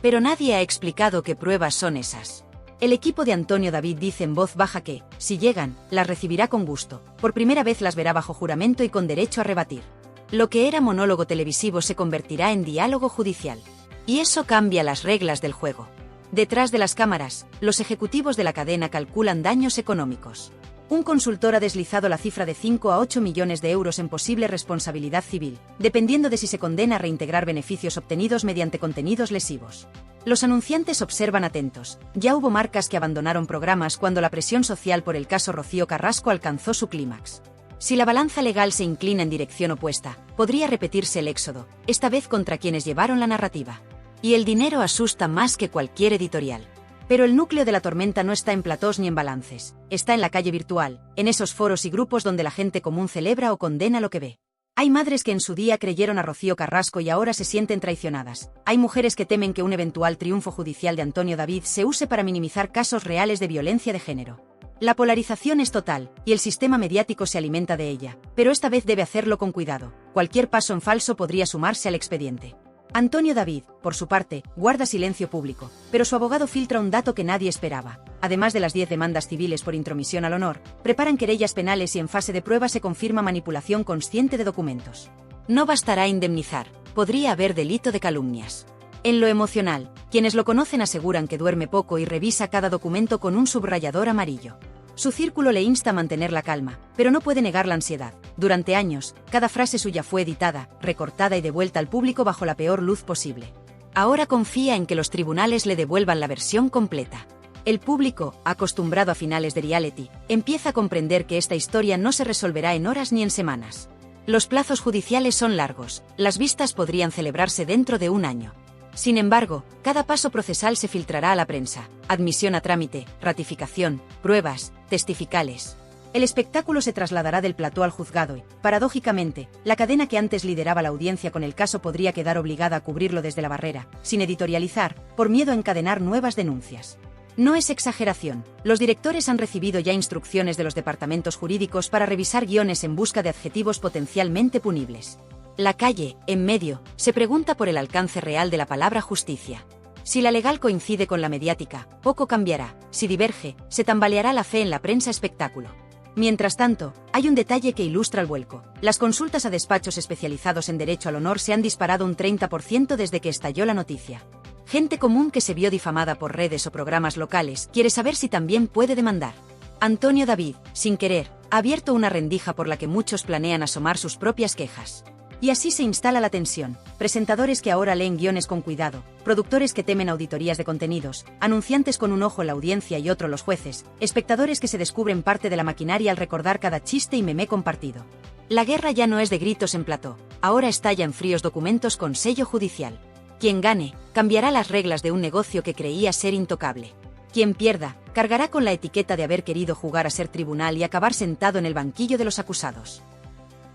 Pero nadie ha explicado qué pruebas son esas. El equipo de Antonio David dice en voz baja que, si llegan, las recibirá con gusto. Por primera vez las verá bajo juramento y con derecho a rebatir. Lo que era monólogo televisivo se convertirá en diálogo judicial. Y eso cambia las reglas del juego. Detrás de las cámaras, los ejecutivos de la cadena calculan daños económicos. Un consultor ha deslizado la cifra de 5 a 8 millones de euros en posible responsabilidad civil, dependiendo de si se condena a reintegrar beneficios obtenidos mediante contenidos lesivos. Los anunciantes observan atentos. Ya hubo marcas que abandonaron programas cuando la presión social por el caso Rocío Carrasco alcanzó su clímax. Si la balanza legal se inclina en dirección opuesta, podría repetirse el éxodo, esta vez contra quienes llevaron la narrativa. Y el dinero asusta más que cualquier editorial. Pero el núcleo de la tormenta no está en platós ni en balances, está en la calle virtual, en esos foros y grupos donde la gente común celebra o condena lo que ve. Hay madres que en su día creyeron a Rocío Carrasco y ahora se sienten traicionadas. Hay mujeres que temen que un eventual triunfo judicial de Antonio David se use para minimizar casos reales de violencia de género. La polarización es total, y el sistema mediático se alimenta de ella, pero esta vez debe hacerlo con cuidado. Cualquier paso en falso podría sumarse al expediente. Antonio David, por su parte, guarda silencio público, pero su abogado filtra un dato que nadie esperaba. Además de las 10 demandas civiles por intromisión al honor, preparan querellas penales y en fase de prueba se confirma manipulación consciente de documentos. No bastará indemnizar, podría haber delito de calumnias. En lo emocional, quienes lo conocen aseguran que duerme poco y revisa cada documento con un subrayador amarillo. Su círculo le insta a mantener la calma, pero no puede negar la ansiedad. Durante años, cada frase suya fue editada, recortada y devuelta al público bajo la peor luz posible. Ahora confía en que los tribunales le devuelvan la versión completa. El público, acostumbrado a finales de reality, empieza a comprender que esta historia no se resolverá en horas ni en semanas. Los plazos judiciales son largos, las vistas podrían celebrarse dentro de un año. Sin embargo, cada paso procesal se filtrará a la prensa, admisión a trámite, ratificación, pruebas, testificales. El espectáculo se trasladará del plató al juzgado y, paradójicamente, la cadena que antes lideraba la audiencia con el caso podría quedar obligada a cubrirlo desde la barrera, sin editorializar, por miedo a encadenar nuevas denuncias. No es exageración, los directores han recibido ya instrucciones de los departamentos jurídicos para revisar guiones en busca de adjetivos potencialmente punibles. La calle, en medio, se pregunta por el alcance real de la palabra justicia. Si la legal coincide con la mediática, poco cambiará. Si diverge, se tambaleará la fe en la prensa espectáculo. Mientras tanto, hay un detalle que ilustra el vuelco. Las consultas a despachos especializados en derecho al honor se han disparado un 30% desde que estalló la noticia. Gente común que se vio difamada por redes o programas locales quiere saber si también puede demandar. Antonio David, sin querer, ha abierto una rendija por la que muchos planean asomar sus propias quejas. Y así se instala la tensión. Presentadores que ahora leen guiones con cuidado, productores que temen auditorías de contenidos, anunciantes con un ojo en la audiencia y otro los jueces, espectadores que se descubren parte de la maquinaria al recordar cada chiste y meme compartido. La guerra ya no es de gritos en plató, ahora estalla en fríos documentos con sello judicial. Quien gane, cambiará las reglas de un negocio que creía ser intocable. Quien pierda, cargará con la etiqueta de haber querido jugar a ser tribunal y acabar sentado en el banquillo de los acusados.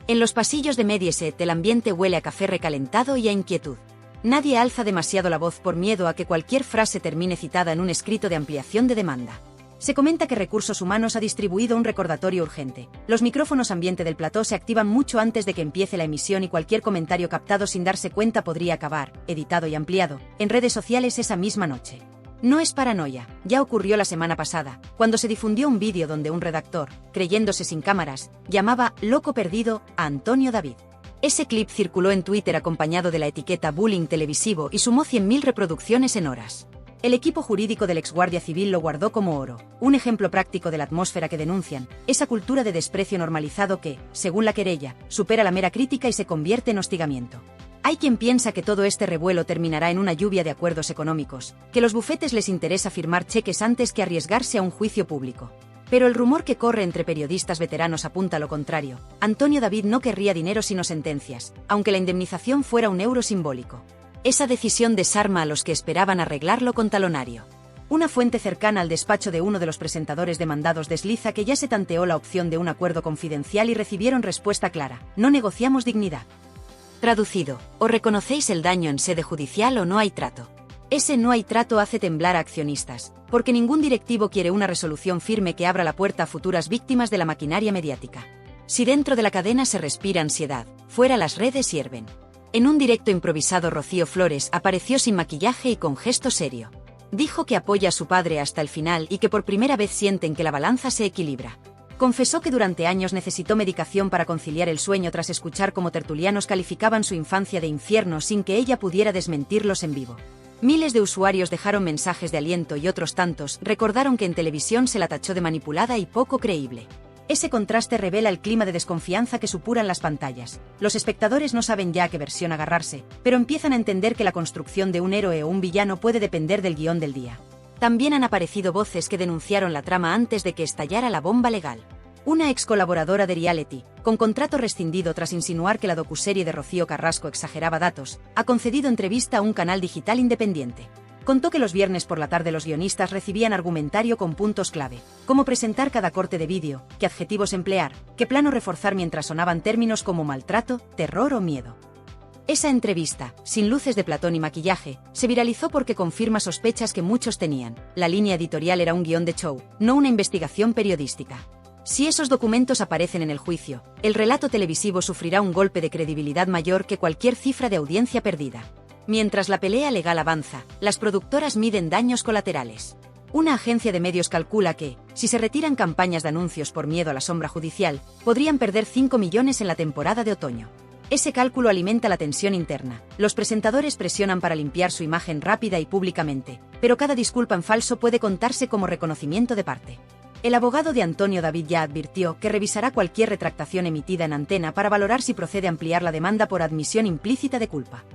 En los pasillos de Mediaset el ambiente huele a café recalentado y a inquietud. Nadie alza demasiado la voz por miedo a que cualquier frase termine citada en un escrito de ampliación de demanda. Se comenta que Recursos Humanos ha distribuido un recordatorio urgente. Los micrófonos ambiente del plató se activan mucho antes de que empiece la emisión y cualquier comentario captado sin darse cuenta podría acabar, editado y ampliado, en redes sociales esa misma noche. No es paranoia, ya ocurrió la semana pasada, cuando se difundió un vídeo donde un redactor, creyéndose sin cámaras, llamaba «loco perdido» a Antonio David. Ese clip circuló en Twitter acompañado de la etiqueta bullying televisivo y sumó 100.000 reproducciones en horas. El equipo jurídico del exguardia civil lo guardó como oro, un ejemplo práctico de la atmósfera que denuncian, esa cultura de desprecio normalizado que, según la querella, supera la mera crítica y se convierte en hostigamiento. Hay quien piensa que todo este revuelo terminará en una lluvia de acuerdos económicos, que los bufetes les interesa firmar cheques antes que arriesgarse a un juicio público. Pero el rumor que corre entre periodistas veteranos apunta a lo contrario. Antonio David no querría dinero sino sentencias, aunque la indemnización fuera un euro simbólico. Esa decisión desarma a los que esperaban arreglarlo con talonario. Una fuente cercana al despacho de uno de los presentadores demandados desliza que ya se tanteó la opción de un acuerdo confidencial y recibieron respuesta clara: no negociamos dignidad. Traducido: o reconocéis el daño en sede judicial o no hay trato. Ese no hay trato hace temblar a accionistas, porque ningún directivo quiere una resolución firme que abra la puerta a futuras víctimas de la maquinaria mediática. Si dentro de la cadena se respira ansiedad, fuera las redes hierven. En un directo improvisado Rocío Flores apareció sin maquillaje y con gesto serio. Dijo que apoya a su padre hasta el final y que por primera vez sienten que la balanza se equilibra. Confesó que durante años necesitó medicación para conciliar el sueño tras escuchar cómo tertulianos calificaban su infancia de infierno sin que ella pudiera desmentirlos en vivo. Miles de usuarios dejaron mensajes de aliento y otros tantos recordaron que en televisión se la tachó de manipulada y poco creíble. Ese contraste revela el clima de desconfianza que supuran las pantallas. Los espectadores no saben ya a qué versión agarrarse, pero empiezan a entender que la construcción de un héroe o un villano puede depender del guión del día. También han aparecido voces que denunciaron la trama antes de que estallara la bomba legal. Una ex colaboradora de reality, con contrato rescindido tras insinuar que la docuserie de Rocío Carrasco exageraba datos, ha concedido entrevista a un canal digital independiente. Contó que los viernes por la tarde los guionistas recibían argumentario con puntos clave, cómo presentar cada corte de vídeo, qué adjetivos emplear, qué plano reforzar mientras sonaban términos como maltrato, terror o miedo. Esa entrevista, sin luces de platón y maquillaje, se viralizó porque confirma sospechas que muchos tenían. La línea editorial era un guión de show, no una investigación periodística. Si esos documentos aparecen en el juicio, el relato televisivo sufrirá un golpe de credibilidad mayor que cualquier cifra de audiencia perdida. Mientras la pelea legal avanza, las productoras miden daños colaterales. Una agencia de medios calcula que, si se retiran campañas de anuncios por miedo a la sombra judicial, podrían perder 5 millones en la temporada de otoño. Ese cálculo alimenta la tensión interna. Los presentadores presionan para limpiar su imagen rápida y públicamente, pero cada disculpa en falso puede contarse como reconocimiento de parte. El abogado de Antonio David ya advirtió que revisará cualquier retractación emitida en antena para valorar si procede ampliar la demanda por admisión implícita de culpa.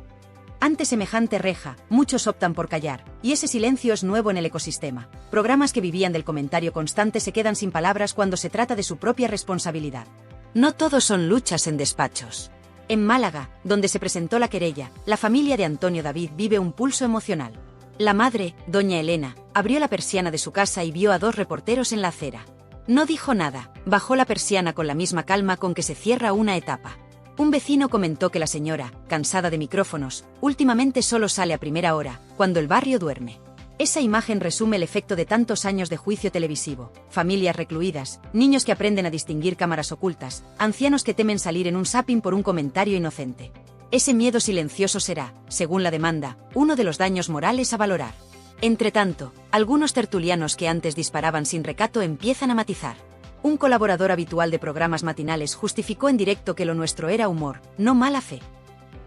Ante semejante reja, muchos optan por callar, y ese silencio es nuevo en el ecosistema. Programas que vivían del comentario constante se quedan sin palabras cuando se trata de su propia responsabilidad. No todos son luchas en despachos. En Málaga, donde se presentó la querella, la familia de Antonio David vive un pulso emocional. La madre, doña Elena, abrió la persiana de su casa y vio a 2 reporteros en la acera. No dijo nada, bajó la persiana con la misma calma con que se cierra una etapa. Un vecino comentó que la señora, cansada de micrófonos, últimamente solo sale a primera hora, cuando el barrio duerme. Esa imagen resume el efecto de tantos años de juicio televisivo: familias recluidas, niños que aprenden a distinguir cámaras ocultas, ancianos que temen salir en un zapping por un comentario inocente. Ese miedo silencioso será, según la demanda, uno de los daños morales a valorar. Entretanto, algunos tertulianos que antes disparaban sin recato empiezan a matizar. Un colaborador habitual de programas matinales justificó en directo que lo nuestro era humor, no mala fe.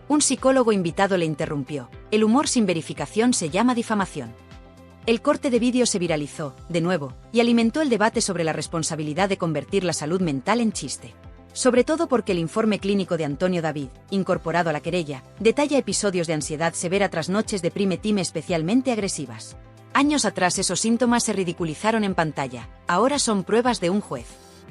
Un psicólogo invitado le interrumpió: el humor sin verificación se llama difamación. El corte de vídeo se viralizó, de nuevo, y alimentó el debate sobre la responsabilidad de convertir la salud mental en chiste. Sobre todo porque el informe clínico de Antonio David, incorporado a la querella, detalla episodios de ansiedad severa tras noches de prime time especialmente agresivas. Años atrás esos síntomas se ridiculizaron en pantalla, ahora son pruebas de un juez.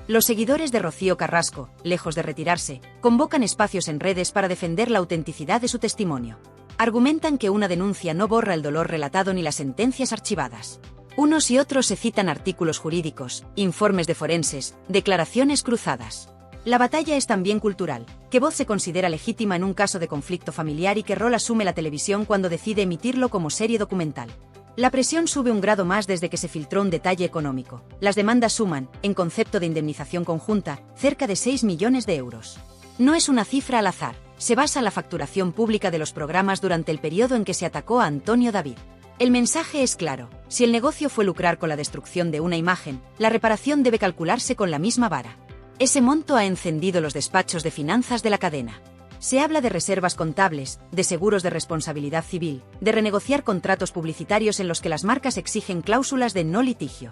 Los seguidores de Rocío Carrasco, lejos de retirarse, convocan espacios en redes para defender la autenticidad de su testimonio. Argumentan que una denuncia no borra el dolor relatado ni las sentencias archivadas. Unos y otros se citan artículos jurídicos, informes de forenses, declaraciones cruzadas. La batalla es también cultural. ¿Qué voz se considera legítima en un caso de conflicto familiar y qué rol asume la televisión cuando decide emitirlo como serie documental? La presión sube un grado más desde que se filtró un detalle económico. Las demandas suman, en concepto de indemnización conjunta, cerca de 6 millones de euros. No es una cifra al azar, se basa en la facturación pública de los programas durante el periodo en que se atacó a Antonio David. El mensaje es claro: si el negocio fue lucrar con la destrucción de una imagen, la reparación debe calcularse con la misma vara. Ese monto ha encendido los despachos de finanzas de la cadena. Se habla de reservas contables, de seguros de responsabilidad civil, de renegociar contratos publicitarios en los que las marcas exigen cláusulas de no litigio.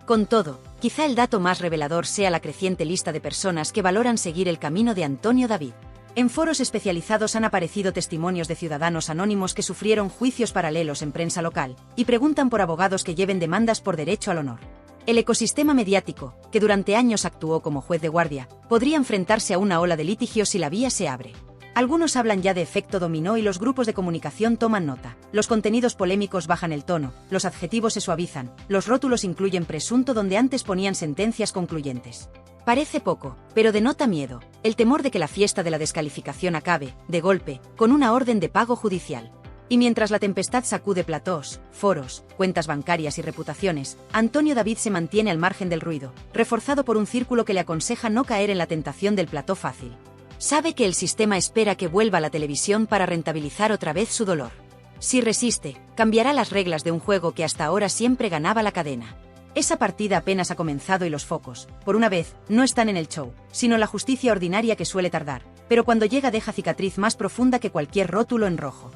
Con todo, quizá el dato más revelador sea la creciente lista de personas que valoran seguir el camino de Antonio David. En foros especializados han aparecido testimonios de ciudadanos anónimos que sufrieron juicios paralelos en prensa local, y preguntan por abogados que lleven demandas por derecho al honor. El ecosistema mediático, que durante años actuó como juez de guardia, podría enfrentarse a una ola de litigios si la vía se abre. Algunos hablan ya de efecto dominó y los grupos de comunicación toman nota. Los contenidos polémicos bajan el tono, los adjetivos se suavizan, los rótulos incluyen presunto donde antes ponían sentencias concluyentes. Parece poco, pero denota miedo, el temor de que la fiesta de la descalificación acabe, de golpe, con una orden de pago judicial. Y mientras la tempestad sacude platós, foros, cuentas bancarias y reputaciones, Antonio David se mantiene al margen del ruido, reforzado por un círculo que le aconseja no caer en la tentación del plató fácil. Sabe que el sistema espera que vuelva a la televisión para rentabilizar otra vez su dolor. Si resiste, cambiará las reglas de un juego que hasta ahora siempre ganaba la cadena. Esa partida apenas ha comenzado y los focos, por una vez, no están en el show, sino en la justicia ordinaria que suele tardar, pero cuando llega deja cicatriz más profunda que cualquier rótulo en rojo.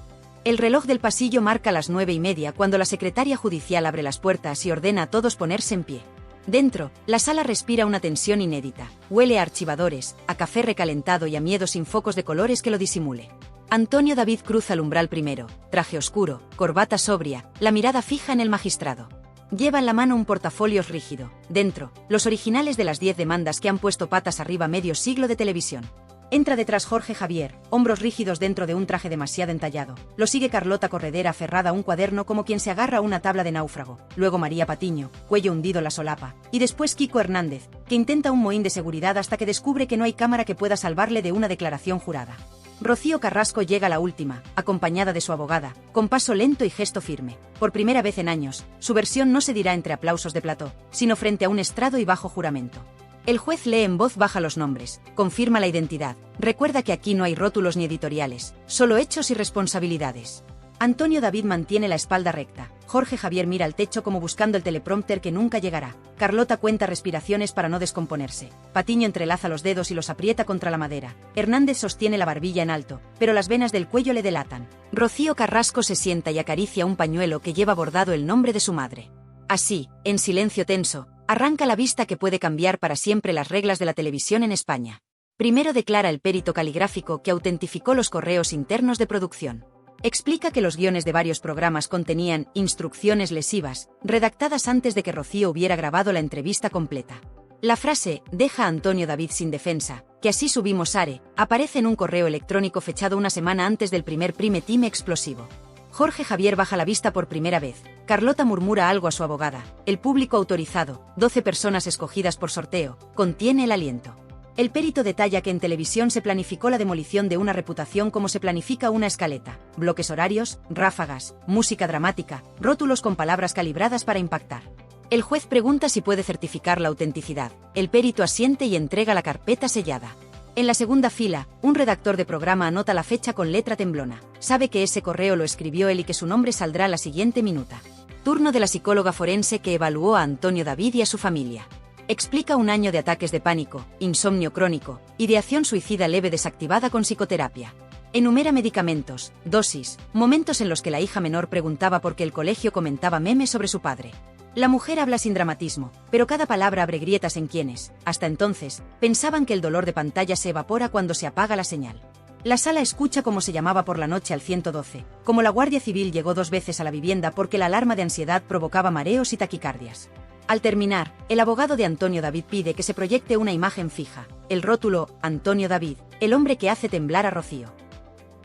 El reloj del pasillo marca las 9:30 cuando la secretaria judicial abre las puertas y ordena a todos ponerse en pie. Dentro, la sala respira una tensión inédita, huele a archivadores, a café recalentado y a miedo sin focos de colores que lo disimule. Antonio David cruza el umbral primero, traje oscuro, corbata sobria, la mirada fija en el magistrado. Lleva en la mano un portafolio rígido. Dentro, los originales de las 10 demandas que han puesto patas arriba medio siglo de televisión. Entra detrás Jorge Javier, hombros rígidos dentro de un traje demasiado entallado. Lo sigue Carlota Corredera aferrada a un cuaderno como quien se agarra a una tabla de náufrago. Luego María Patiño, cuello hundido la solapa. Y después Kiko Hernández, que intenta un mohín de seguridad hasta que descubre que no hay cámara que pueda salvarle de una declaración jurada. Rocío Carrasco llega la última, acompañada de su abogada, con paso lento y gesto firme. Por primera vez en años, su versión no se dirá entre aplausos de plató, sino frente a un estrado y bajo juramento. El juez lee en voz baja los nombres, confirma la identidad, recuerda que aquí no hay rótulos ni editoriales, solo hechos y responsabilidades. Antonio David mantiene la espalda recta, Jorge Javier mira al techo como buscando el teleprompter que nunca llegará, Carlota cuenta respiraciones para no descomponerse, Patiño entrelaza los dedos y los aprieta contra la madera, Hernández sostiene la barbilla en alto, pero las venas del cuello le delatan. Rocío Carrasco se sienta y acaricia un pañuelo que lleva bordado el nombre de su madre. Así, en silencio tenso, arranca la vista que puede cambiar para siempre las reglas de la televisión en España. Primero declara el perito caligráfico que autentificó los correos internos de producción. Explica que los guiones de varios programas contenían instrucciones lesivas, redactadas antes de que Rocío hubiera grabado la entrevista completa. La frase, deja a Antonio David sin defensa, que así subimos are, aparece en un correo electrónico fechado una semana antes del primer prime time explosivo. Jorge Javier baja la vista por primera vez. Carlota murmura algo a su abogada. El público autorizado, 12 personas escogidas por sorteo, contiene el aliento. El perito detalla que en televisión se planificó la demolición de una reputación como se planifica una escaleta. Bloques horarios, ráfagas, música dramática, rótulos con palabras calibradas para impactar. El juez pregunta si puede certificar la autenticidad. El perito asiente y entrega la carpeta sellada. En la segunda fila, un redactor de programa anota la fecha con letra temblona. Sabe que ese correo lo escribió él y que su nombre saldrá la siguiente minuta. Turno de la psicóloga forense que evaluó a Antonio David y a su familia. Explica un año de ataques de pánico, insomnio crónico, ideación suicida leve desactivada con psicoterapia. Enumera medicamentos, dosis, momentos en los que la hija menor preguntaba por qué el colegio comentaba memes sobre su padre. La mujer habla sin dramatismo, pero cada palabra abre grietas en quienes, hasta entonces, pensaban que el dolor de pantalla se evapora cuando se apaga la señal. La sala escucha cómo se llamaba por la noche al 112, como la Guardia Civil llegó 2 veces a la vivienda porque la alarma de ansiedad provocaba mareos y taquicardias. Al terminar, el abogado de Antonio David pide que se proyecte una imagen fija, el rótulo, Antonio David, el hombre que hace temblar a Rocío.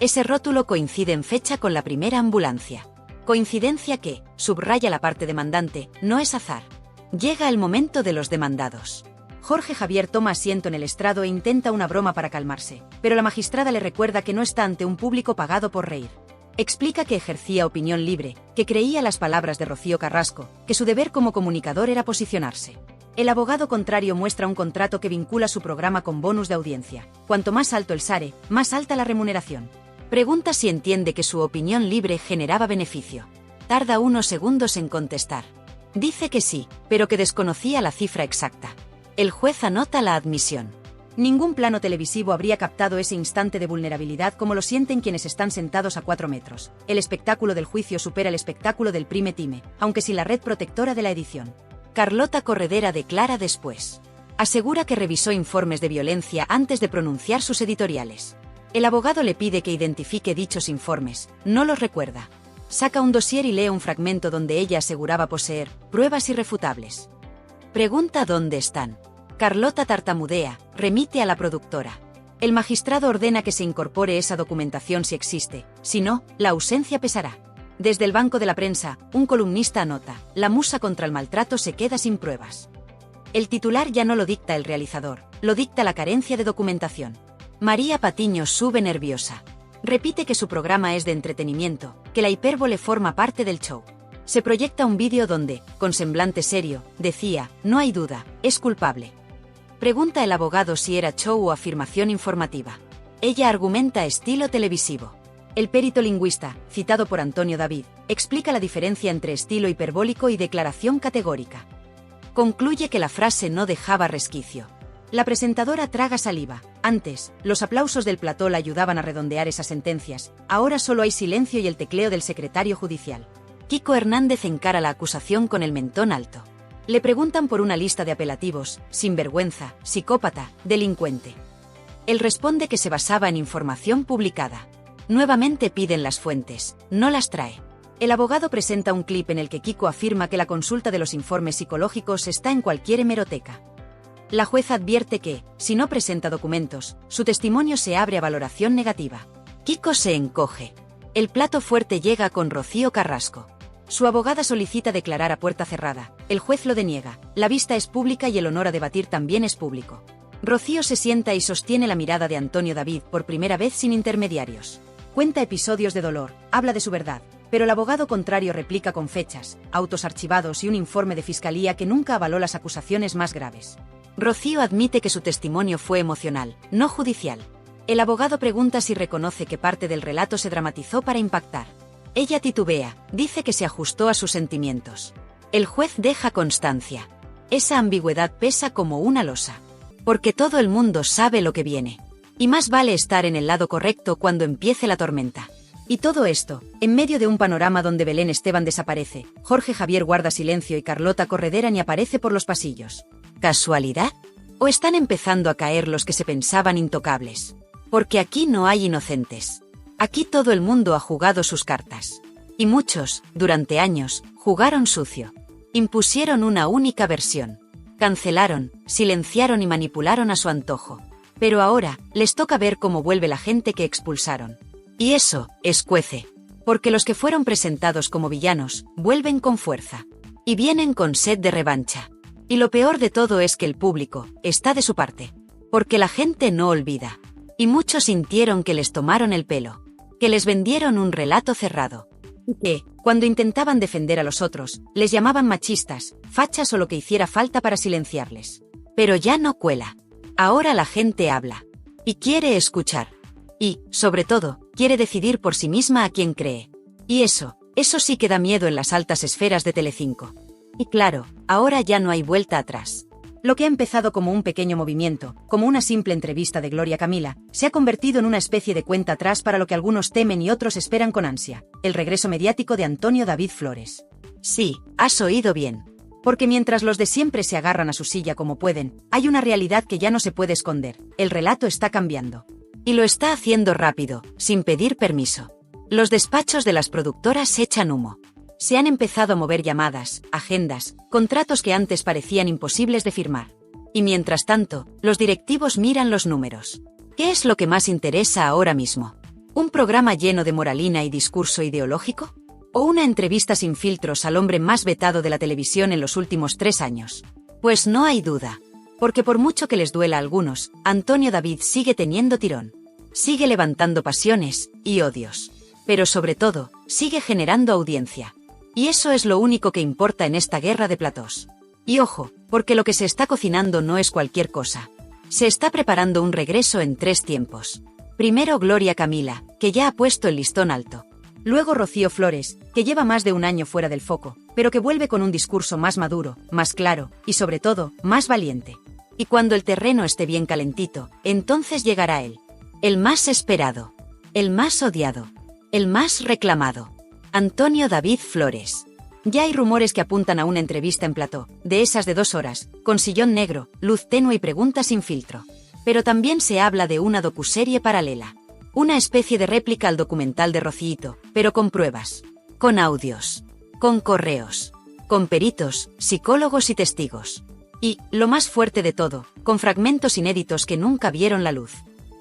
Ese rótulo coincide en fecha con la primera ambulancia. Coincidencia que, subraya la parte demandante, no es azar. Llega el momento de los demandados. Jorge Javier toma asiento en el estrado e intenta una broma para calmarse, pero la magistrada le recuerda que no está ante un público pagado por reír. Explica que ejercía opinión libre, que creía las palabras de Rocío Carrasco, que su deber como comunicador era posicionarse. El abogado contrario muestra un contrato que vincula su programa con bonus de audiencia. Cuanto más alto el SARE, más alta la remuneración. Pregunta si entiende que su opinión libre generaba beneficio. Tarda unos segundos en contestar. Dice que sí, pero que desconocía la cifra exacta. El juez anota la admisión. Ningún plano televisivo habría captado ese instante de vulnerabilidad como lo sienten quienes están sentados a 4 metros. El espectáculo del juicio supera el espectáculo del prime time, aunque sin la red protectora de la edición. Carlota Corredera declara después. Asegura que revisó informes de violencia antes de pronunciar sus editoriales. El abogado le pide que identifique dichos informes, no los recuerda. Saca un dossier y lee un fragmento donde ella aseguraba poseer pruebas irrefutables. Pregunta dónde están. Carlota tartamudea, remite a la productora. El magistrado ordena que se incorpore esa documentación si existe, si no, la ausencia pesará. Desde el banco de la prensa, un columnista anota, la musa contra el maltrato se queda sin pruebas. El titular ya no lo dicta el realizador, lo dicta la carencia de documentación. María Patiño sube nerviosa. Repite que su programa es de entretenimiento, que la hipérbole forma parte del show. Se proyecta un vídeo donde, con semblante serio, decía, no hay duda, es culpable. Pregunta el abogado si era show o afirmación informativa. Ella argumenta estilo televisivo. El perito lingüista, citado por Antonio David, explica la diferencia entre estilo hiperbólico y declaración categórica. Concluye que la frase no dejaba resquicio. La presentadora traga saliva. Antes, los aplausos del plató la ayudaban a redondear esas sentencias. Ahora solo hay silencio y el tecleo del secretario judicial. Kiko Hernández encara la acusación con el mentón alto. Le preguntan por una lista de apelativos: sinvergüenza, psicópata, delincuente. Él responde que se basaba en información publicada. Nuevamente piden las fuentes, no las trae. El abogado presenta un clip en el que Kiko afirma que la consulta de los informes psicológicos está en cualquier hemeroteca. La jueza advierte que, si no presenta documentos, su testimonio se abre a valoración negativa. Kiko se encoge. El plato fuerte llega con Rocío Carrasco. Su abogada solicita declarar a puerta cerrada. El juez lo deniega. La vista es pública y el honor a debatir también es público. Rocío se sienta y sostiene la mirada de Antonio David por primera vez sin intermediarios. Cuenta episodios de dolor, habla de su verdad, pero el abogado contrario replica con fechas, autos archivados y un informe de fiscalía que nunca avaló las acusaciones más graves. Rocío admite que su testimonio fue emocional, no judicial. El abogado pregunta si reconoce que parte del relato se dramatizó para impactar. Ella titubea, dice que se ajustó a sus sentimientos. El juez deja constancia. Esa ambigüedad pesa como una losa. Porque todo el mundo sabe lo que viene. Y más vale estar en el lado correcto cuando empiece la tormenta. Y todo esto, en medio de un panorama donde Belén Esteban desaparece, Jorge Javier guarda silencio y Carlota Corredera ni aparece por los pasillos. ¿Casualidad? ¿O están empezando a caer los que se pensaban intocables? Porque aquí no hay inocentes. Aquí todo el mundo ha jugado sus cartas. Y muchos, durante años, jugaron sucio. Impusieron una única versión. Cancelaron, silenciaron y manipularon a su antojo. Pero ahora, les toca ver cómo vuelve la gente que expulsaron. Y eso, escuece. Porque los que fueron presentados como villanos, vuelven con fuerza. Y vienen con sed de revancha. Y lo peor de todo es que el público está de su parte. Porque la gente no olvida. Y muchos sintieron que les tomaron el pelo. Que les vendieron un relato cerrado. Y que, cuando intentaban defender a los otros, les llamaban machistas, fachas o lo que hiciera falta para silenciarles. Pero ya no cuela. Ahora la gente habla. Y quiere escuchar. Y, sobre todo, quiere decidir por sí misma a quién cree. Y eso sí que da miedo en las altas esferas de Telecinco. Y claro, ahora ya no hay vuelta atrás. Lo que ha empezado como un pequeño movimiento, como una simple entrevista de Gloria Camila, se ha convertido en una especie de cuenta atrás para lo que algunos temen y otros esperan con ansia: el regreso mediático de Antonio David Flores. Sí, has oído bien. Porque mientras los de siempre se agarran a su silla como pueden, hay una realidad que ya no se puede esconder: el relato está cambiando. Y lo está haciendo rápido, sin pedir permiso. Los despachos de las productoras echan humo. Se han empezado a mover llamadas, agendas, contratos que antes parecían imposibles de firmar. Y mientras tanto, los directivos miran los números. ¿Qué es lo que más interesa ahora mismo? ¿Un programa lleno de moralina y discurso ideológico? ¿O una entrevista sin filtros al hombre más vetado de la televisión en los últimos 3 años? Pues no hay duda. Porque por mucho que les duela a algunos, Antonio David sigue teniendo tirón. Sigue levantando pasiones y odios. Pero sobre todo, sigue generando audiencia. Y eso es lo único que importa en esta guerra de platós. Y ojo, porque lo que se está cocinando no es cualquier cosa. Se está preparando un regreso en 3 tiempos. Primero Gloria Camila, que ya ha puesto el listón alto. Luego Rocío Flores, que lleva más de un año fuera del foco, pero que vuelve con un discurso más maduro, más claro, y sobre todo, más valiente. Y cuando el terreno esté bien calentito, entonces llegará él. El más esperado. El más odiado. El más reclamado. Antonio David Flores. Ya hay rumores que apuntan a una entrevista en plató, de esas de 2 horas, con sillón negro, luz tenue y preguntas sin filtro. Pero también se habla de una docuserie paralela. Una especie de réplica al documental de Rocíito, pero con pruebas. Con audios. Con correos. Con peritos, psicólogos y testigos. Y, lo más fuerte de todo, con fragmentos inéditos que nunca vieron la luz.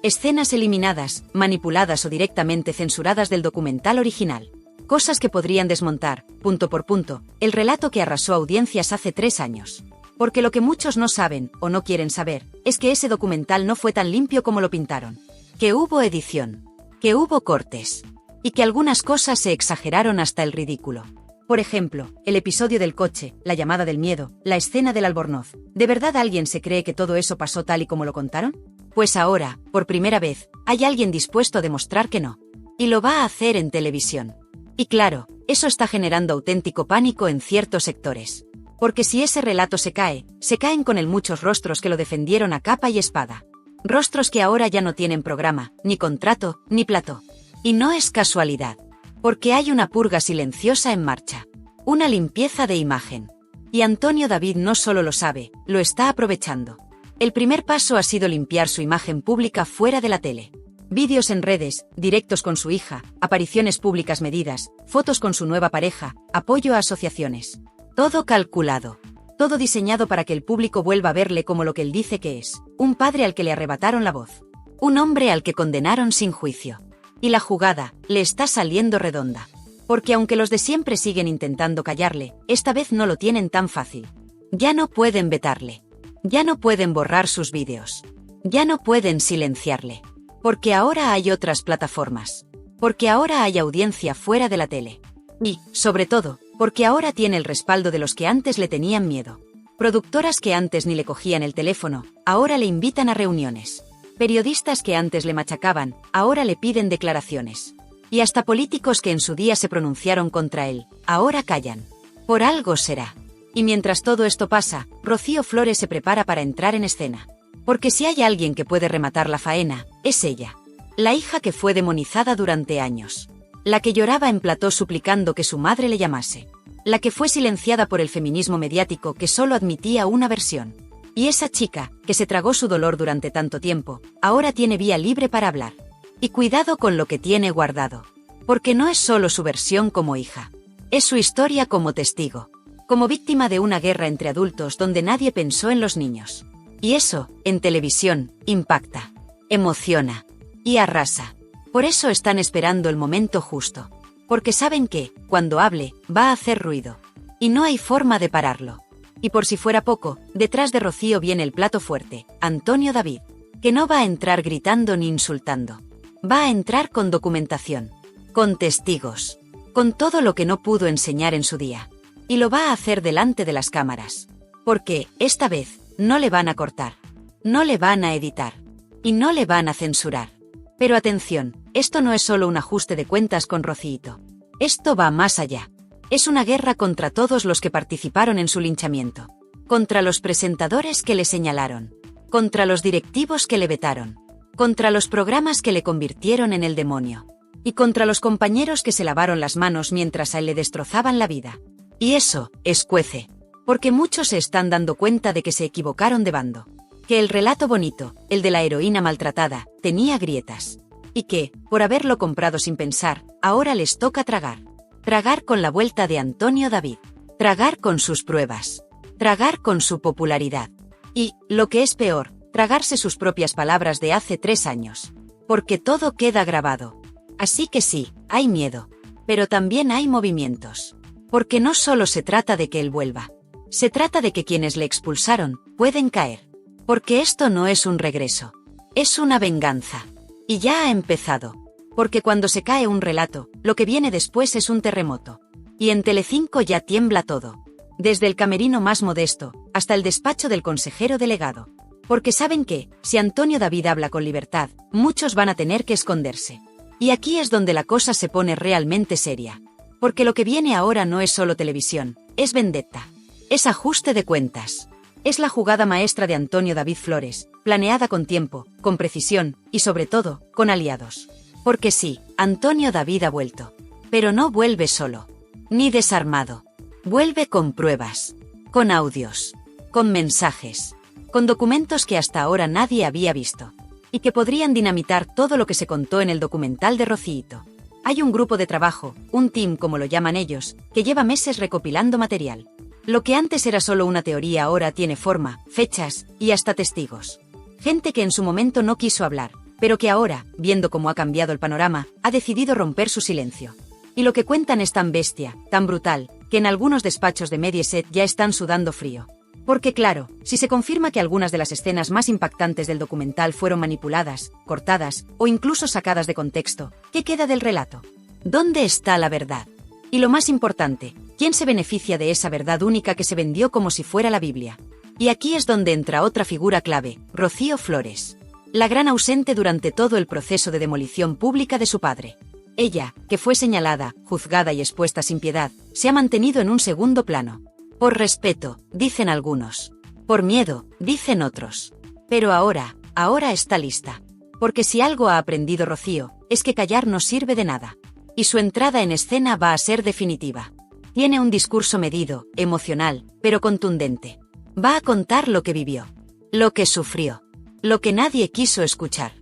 Escenas eliminadas, manipuladas o directamente censuradas del documental original. Cosas que podrían desmontar, punto por punto, el relato que arrasó audiencias hace 3 años. Porque lo que muchos no saben, o no quieren saber, es que ese documental no fue tan limpio como lo pintaron. Que hubo edición. Que hubo cortes. Y que algunas cosas se exageraron hasta el ridículo. Por ejemplo, el episodio del coche, la llamada del miedo, la escena del albornoz. ¿De verdad alguien se cree que todo eso pasó tal y como lo contaron? Pues ahora, por primera vez, hay alguien dispuesto a demostrar que no. Y lo va a hacer en televisión. Y claro, eso está generando auténtico pánico en ciertos sectores. Porque si ese relato se caen con él muchos rostros que lo defendieron a capa y espada. Rostros que ahora ya no tienen programa, ni contrato, ni plató. Y no es casualidad. Porque hay una purga silenciosa en marcha. Una limpieza de imagen. Y Antonio David no solo lo sabe, lo está aprovechando. El primer paso ha sido limpiar su imagen pública fuera de la tele. Vídeos en redes, directos con su hija, apariciones públicas medidas, fotos con su nueva pareja, apoyo a asociaciones. Todo calculado. Todo diseñado para que el público vuelva a verle como lo que él dice que es, un padre al que le arrebataron la voz. Un hombre al que condenaron sin juicio. Y la jugada le está saliendo redonda. Porque aunque los de siempre siguen intentando callarle, esta vez no lo tienen tan fácil. Ya no pueden vetarle. Ya no pueden borrar sus vídeos. Ya no pueden silenciarle. Porque ahora hay otras plataformas. Porque ahora hay audiencia fuera de la tele. Y, sobre todo, porque ahora tiene el respaldo de los que antes le tenían miedo. Productoras que antes ni le cogían el teléfono, ahora le invitan a reuniones. Periodistas que antes le machacaban, ahora le piden declaraciones. Y hasta políticos que en su día se pronunciaron contra él, ahora callan. Por algo será. Y mientras todo esto pasa, Rocío Flores se prepara para entrar en escena. Porque si hay alguien que puede rematar la faena, es ella. La hija que fue demonizada durante años. La que lloraba en plató suplicando que su madre le llamase. La que fue silenciada por el feminismo mediático que solo admitía una versión. Y esa chica, que se tragó su dolor durante tanto tiempo, ahora tiene vía libre para hablar. Y cuidado con lo que tiene guardado. Porque no es solo su versión como hija. Es su historia como testigo. Como víctima de una guerra entre adultos donde nadie pensó en los niños. Y eso, en televisión, impacta, emociona y arrasa. Por eso están esperando el momento justo. Porque saben que, cuando hable, va a hacer ruido. Y no hay forma de pararlo. Y por si fuera poco, detrás de Rocío viene el plato fuerte, Antonio David. Que no va a entrar gritando ni insultando. Va a entrar con documentación. Con testigos. Con todo lo que no pudo enseñar en su día. Y lo va a hacer delante de las cámaras. Porque, esta vez, no le van a cortar. No le van a editar. Y no le van a censurar. Pero atención, esto no es solo un ajuste de cuentas con Rocíito. Esto va más allá. Es una guerra contra todos los que participaron en su linchamiento. Contra los presentadores que le señalaron. Contra los directivos que le vetaron. Contra los programas que le convirtieron en el demonio. Y contra los compañeros que se lavaron las manos mientras a él le destrozaban la vida. Y eso, escuece. Porque muchos se están dando cuenta de que se equivocaron de bando. Que el relato bonito, el de la heroína maltratada, tenía grietas. Y que, por haberlo comprado sin pensar, ahora les toca tragar. Tragar con la vuelta de Antonio David. Tragar con sus pruebas. Tragar con su popularidad. Y, lo que es peor, tragarse sus propias palabras de hace 3 años. Porque todo queda grabado. Así que sí, hay miedo. Pero también hay movimientos. Porque no solo se trata de que él vuelva. Se trata de que quienes le expulsaron pueden caer. Porque esto no es un regreso. Es una venganza. Y ya ha empezado. Porque cuando se cae un relato, lo que viene después es un terremoto. Y en Telecinco ya tiembla todo. Desde el camerino más modesto, hasta el despacho del consejero delegado. Porque saben que, si Antonio David habla con libertad, muchos van a tener que esconderse. Y aquí es donde la cosa se pone realmente seria. Porque lo que viene ahora no es solo televisión, es vendetta. Es ajuste de cuentas. Es la jugada maestra de Antonio David Flores, planeada con tiempo, con precisión, y sobre todo, con aliados. Porque sí, Antonio David ha vuelto. Pero no vuelve solo. Ni desarmado. Vuelve con pruebas. Con audios. Con mensajes. Con documentos que hasta ahora nadie había visto. Y que podrían dinamitar todo lo que se contó en el documental de Rocíito. Hay un grupo de trabajo, un team como lo llaman ellos, que lleva meses recopilando material. Lo que antes era solo una teoría ahora tiene forma, fechas, y hasta testigos. Gente que en su momento no quiso hablar, pero que ahora, viendo cómo ha cambiado el panorama, ha decidido romper su silencio. Y lo que cuentan es tan bestia, tan brutal, que en algunos despachos de Mediaset ya están sudando frío. Porque claro, si se confirma que algunas de las escenas más impactantes del documental fueron manipuladas, cortadas, o incluso sacadas de contexto, ¿qué queda del relato? ¿Dónde está la verdad? Y lo más importante, ¿quién se beneficia de esa verdad única que se vendió como si fuera la Biblia? Y aquí es donde entra otra figura clave, Rocío Flores. La gran ausente durante todo el proceso de demolición pública de su padre. Ella, que fue señalada, juzgada y expuesta sin piedad, se ha mantenido en un segundo plano. Por respeto, dicen algunos. Por miedo, dicen otros. Pero ahora está lista. Porque si algo ha aprendido Rocío, es que callar no sirve de nada. Y su entrada en escena va a ser definitiva. Tiene un discurso medido, emocional, pero contundente. Va a contar lo que vivió. Lo que sufrió. Lo que nadie quiso escuchar.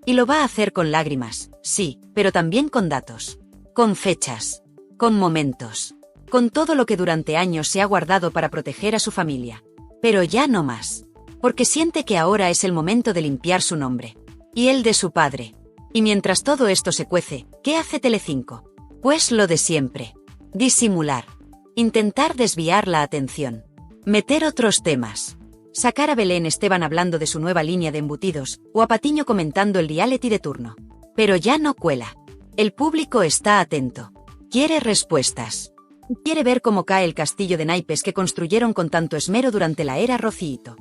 Y lo va a hacer con lágrimas, sí, pero también con datos. Con fechas. Con momentos. Con todo lo que durante años se ha guardado para proteger a su familia. Pero ya no más. Porque siente que ahora es el momento de limpiar su nombre. Y el de su padre. Y mientras todo esto se cuece, ¿qué hace Telecinco? Pues lo de siempre. Disimular. Intentar desviar la atención. Meter otros temas. Sacar a Belén Esteban hablando de su nueva línea de embutidos, o a Patiño comentando el reality de turno. Pero ya no cuela. El público está atento. Quiere respuestas. Quiere ver cómo cae el castillo de naipes que construyeron con tanto esmero durante la era Rocíito.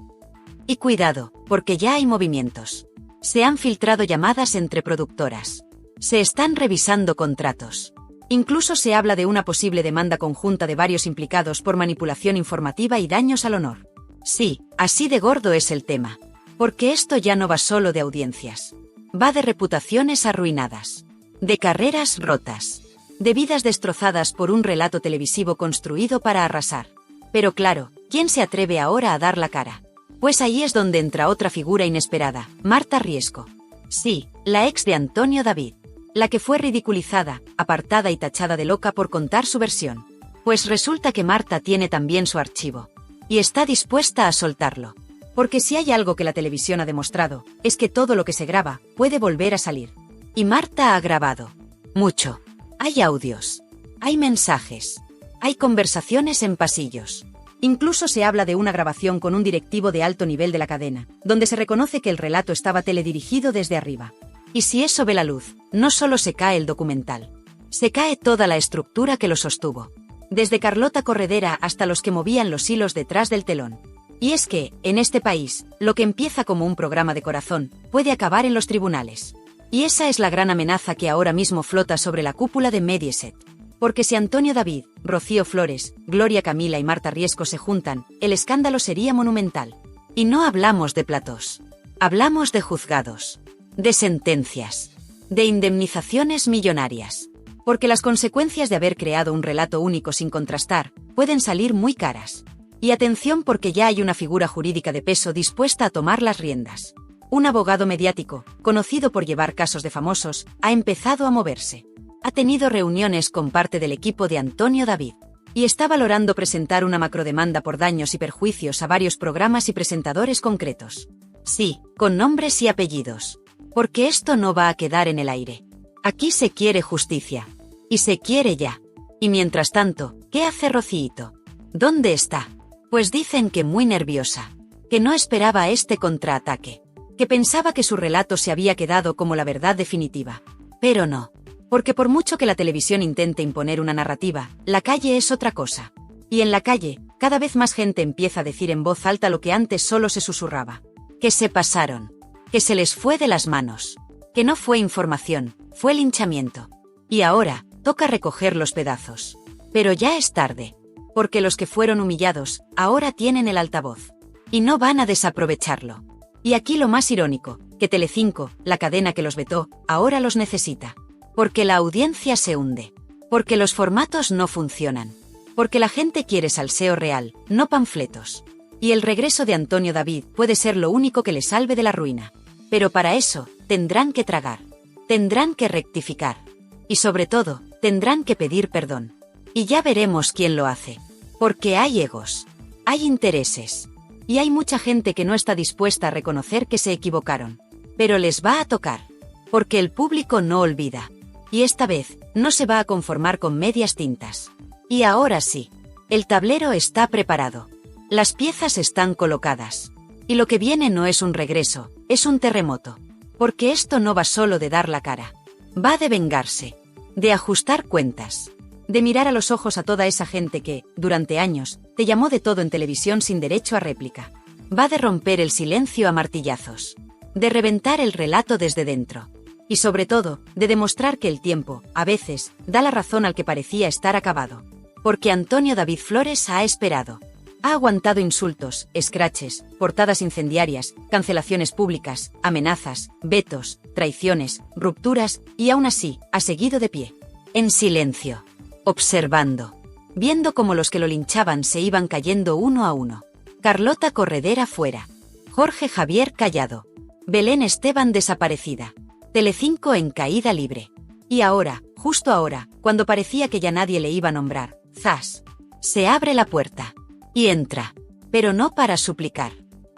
Y cuidado, porque ya hay movimientos. Se han filtrado llamadas entre productoras. Se están revisando contratos. Incluso se habla de una posible demanda conjunta de varios implicados por manipulación informativa y daños al honor. Sí, así de gordo es el tema. Porque esto ya no va solo de audiencias. Va de reputaciones arruinadas. De carreras rotas. De vidas destrozadas por un relato televisivo construido para arrasar. Pero claro, ¿quién se atreve ahora a dar la cara? Pues ahí es donde entra otra figura inesperada, Marta Riesco. Sí, la ex de Antonio David. La que fue ridiculizada, apartada y tachada de loca por contar su versión. Pues resulta que Marta tiene también su archivo. Y está dispuesta a soltarlo. Porque si hay algo que la televisión ha demostrado, es que todo lo que se graba puede volver a salir. Y Marta ha grabado. Mucho. Hay audios. Hay mensajes. Hay conversaciones en pasillos. Incluso se habla de una grabación con un directivo de alto nivel de la cadena, donde se reconoce que el relato estaba teledirigido desde arriba. Y si eso ve la luz, no solo se cae el documental. Se cae toda la estructura que lo sostuvo. Desde Carlota Corredera hasta los que movían los hilos detrás del telón. Y es que, en este país, lo que empieza como un programa de corazón, puede acabar en los tribunales. Y esa es la gran amenaza que ahora mismo flota sobre la cúpula de Mediaset. Porque si Antonio David, Rocío Flores, Gloria Camila y Marta Riesco se juntan, el escándalo sería monumental. Y no hablamos de platós. Hablamos de juzgados. De sentencias. De indemnizaciones millonarias. Porque las consecuencias de haber creado un relato único sin contrastar, pueden salir muy caras. Y atención porque ya hay una figura jurídica de peso dispuesta a tomar las riendas. Un abogado mediático, conocido por llevar casos de famosos, ha empezado a moverse. Ha tenido reuniones con parte del equipo de Antonio David. Y está valorando presentar una macrodemanda por daños y perjuicios a varios programas y presentadores concretos. Sí, con nombres y apellidos. Porque esto no va a quedar en el aire. Aquí se quiere justicia. Y se quiere ya. Y mientras tanto, ¿qué hace Rocíito? ¿Dónde está? Pues dicen que muy nerviosa. Que no esperaba este contraataque. Que pensaba que su relato se había quedado como la verdad definitiva. Pero no. Porque por mucho que la televisión intente imponer una narrativa, la calle es otra cosa. Y en la calle, cada vez más gente empieza a decir en voz alta lo que antes solo se susurraba. Que se pasaron. Que se les fue de las manos. Que no fue información, fue linchamiento. Y ahora, toca recoger los pedazos. Pero ya es tarde. Porque los que fueron humillados, ahora tienen el altavoz. Y no van a desaprovecharlo. Y aquí lo más irónico, que Telecinco, la cadena que los vetó, ahora los necesita. Porque la audiencia se hunde. Porque los formatos no funcionan. Porque la gente quiere salseo real, no panfletos. Y el regreso de Antonio David puede ser lo único que le salve de la ruina. Pero para eso, tendrán que tragar. Tendrán que rectificar. Y sobre todo, tendrán que pedir perdón. Y ya veremos quién lo hace. Porque hay egos. Hay intereses. Y hay mucha gente que no está dispuesta a reconocer que se equivocaron. Pero les va a tocar. Porque el público no olvida. Y esta vez, no se va a conformar con medias tintas. Y ahora sí. El tablero está preparado. Las piezas están colocadas. Y lo que viene no es un regreso, es un terremoto. Porque esto no va solo de dar la cara. Va de vengarse. De ajustar cuentas. De mirar a los ojos a toda esa gente que, durante años, te llamó de todo en televisión sin derecho a réplica. Va de romper el silencio a martillazos. De reventar el relato desde dentro. Y sobre todo, de demostrar que el tiempo, a veces, da la razón al que parecía estar acabado. Porque Antonio David Flores ha esperado. Ha aguantado insultos, escraches, portadas incendiarias, cancelaciones públicas, amenazas, vetos, traiciones, rupturas, y aún así, ha seguido de pie. En silencio. Observando. Viendo cómo los que lo linchaban se iban cayendo uno a uno. Carlota Corredera fuera. Jorge Javier callado. Belén Esteban desaparecida. Telecinco en caída libre. Y ahora, justo ahora, cuando parecía que ya nadie le iba a nombrar, ¡zas! Se abre la puerta. Y entra. Pero no para suplicar.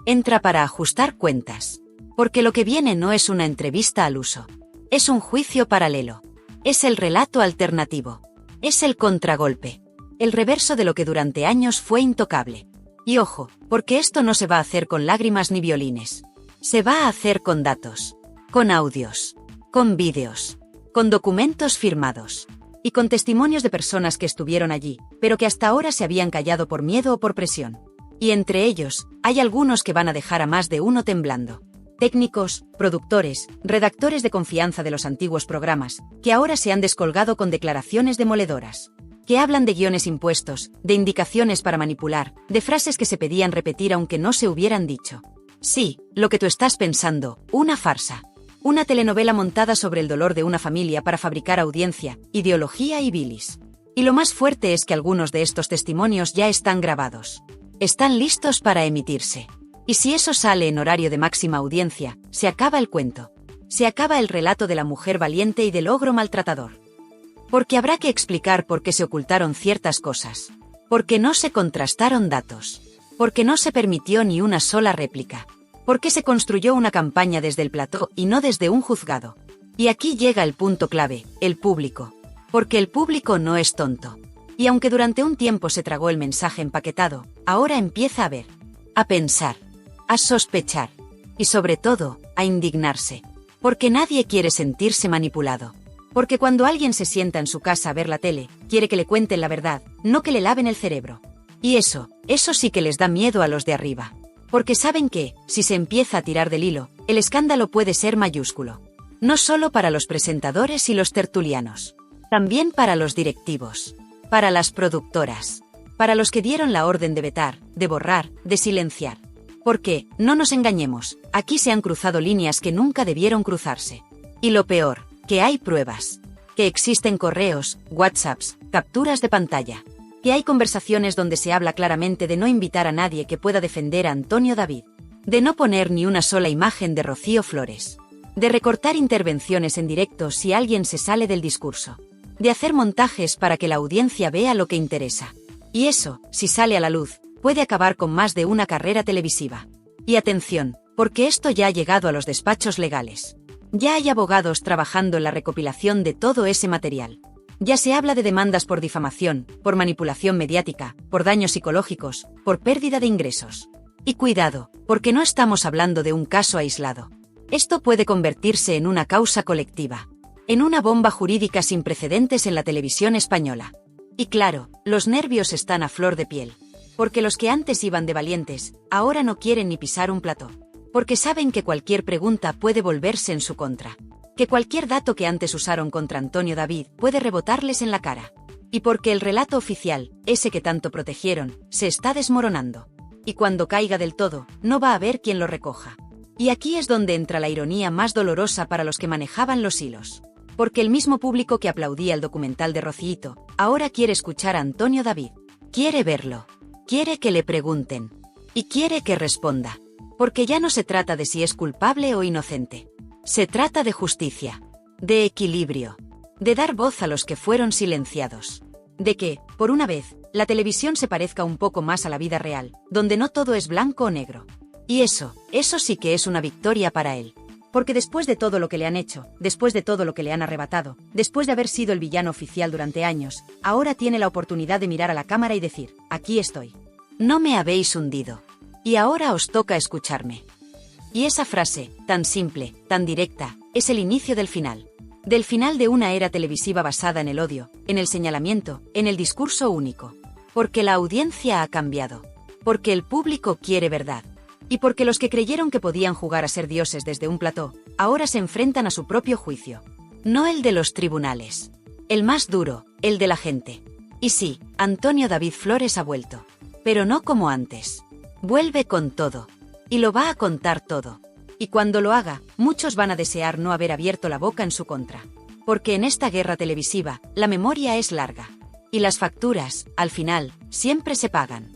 Entra para ajustar cuentas. Porque lo que viene no es una entrevista al uso. Es un juicio paralelo. Es el relato alternativo. Es el contragolpe. El reverso de lo que durante años fue intocable. Y ojo, porque esto no se va a hacer con lágrimas ni violines. Se va a hacer con datos. Con audios. Con vídeos. Con documentos firmados. Y con testimonios de personas que estuvieron allí, pero que hasta ahora se habían callado por miedo o por presión. Y entre ellos, hay algunos que van a dejar a más de uno temblando. Técnicos, productores, redactores de confianza de los antiguos programas, que ahora se han descolgado con declaraciones demoledoras. Que hablan de guiones impuestos, de indicaciones para manipular, de frases que se pedían repetir aunque no se hubieran dicho. Sí, lo que tú estás pensando, una farsa. Una telenovela montada sobre el dolor de una familia para fabricar audiencia, ideología y bilis. Y lo más fuerte es que algunos de estos testimonios ya están grabados. Están listos para emitirse. Y si eso sale en horario de máxima audiencia, se acaba el cuento. Se acaba el relato de la mujer valiente y del ogro maltratador. Porque habrá que explicar por qué se ocultaron ciertas cosas. Porque no se contrastaron datos. Porque no se permitió ni una sola réplica. Porque se construyó una campaña desde el plató y no desde un juzgado. Y aquí llega el punto clave, el público. Porque el público no es tonto. Y aunque durante un tiempo se tragó el mensaje empaquetado, ahora empieza a ver, a pensar, a sospechar. Y sobre todo, a indignarse. Porque nadie quiere sentirse manipulado. Porque cuando alguien se sienta en su casa a ver la tele, quiere que le cuenten la verdad, no que le laven el cerebro. Y eso sí que les da miedo a los de arriba. Porque saben que, si se empieza a tirar del hilo, el escándalo puede ser mayúsculo. No solo para los presentadores y los tertulianos. También para los directivos. Para las productoras. Para los que dieron la orden de vetar, de borrar, de silenciar. Porque, no nos engañemos, aquí se han cruzado líneas que nunca debieron cruzarse. Y lo peor, que hay pruebas. Que existen correos, WhatsApps, capturas de pantalla. Que hay conversaciones donde se habla claramente de no invitar a nadie que pueda defender a Antonio David. De no poner ni una sola imagen de Rocío Flores. De recortar intervenciones en directo si alguien se sale del discurso. De hacer montajes para que la audiencia vea lo que interesa. Y eso, si sale a la luz, puede acabar con más de una carrera televisiva. Y atención, porque esto ya ha llegado a los despachos legales. Ya hay abogados trabajando en la recopilación de todo ese material. Ya se habla de demandas por difamación, por manipulación mediática, por daños psicológicos, por pérdida de ingresos. Y cuidado, porque no estamos hablando de un caso aislado. Esto puede convertirse en una causa colectiva, en una bomba jurídica sin precedentes en la televisión española. Y claro, los nervios están a flor de piel. Porque los que antes iban de valientes, ahora no quieren ni pisar un plató. Porque saben que cualquier pregunta puede volverse en su contra. Que cualquier dato que antes usaron contra Antonio David puede rebotarles en la cara. Y porque el relato oficial, ese que tanto protegieron, se está desmoronando. Y cuando caiga del todo, no va a haber quien lo recoja. Y aquí es donde entra la ironía más dolorosa para los que manejaban los hilos. Porque el mismo público que aplaudía el documental de Rocíito, ahora quiere escuchar a Antonio David. Quiere verlo. Quiere que le pregunten. Y quiere que responda. Porque ya no se trata de si es culpable o inocente. Se trata de justicia. De equilibrio. De dar voz a los que fueron silenciados. De que, por una vez, la televisión se parezca un poco más a la vida real, donde no todo es blanco o negro. Y eso sí que es una victoria para él. Porque después de todo lo que le han hecho, después de todo lo que le han arrebatado, después de haber sido el villano oficial durante años, ahora tiene la oportunidad de mirar a la cámara y decir, aquí estoy. No me habéis hundido. Y ahora os toca escucharme. Y esa frase, tan simple, tan directa, es el inicio del final. Del final de una era televisiva basada en el odio, en el señalamiento, en el discurso único. Porque la audiencia ha cambiado. Porque el público quiere verdad. Y porque los que creyeron que podían jugar a ser dioses desde un plató, ahora se enfrentan a su propio juicio. No el de los tribunales. El más duro, el de la gente. Y sí, Antonio David Flores ha vuelto. Pero no como antes. Vuelve con todo. Y lo va a contar todo. Y cuando lo haga, muchos van a desear no haber abierto la boca en su contra. Porque en esta guerra televisiva, la memoria es larga. Y las facturas, al final, siempre se pagan.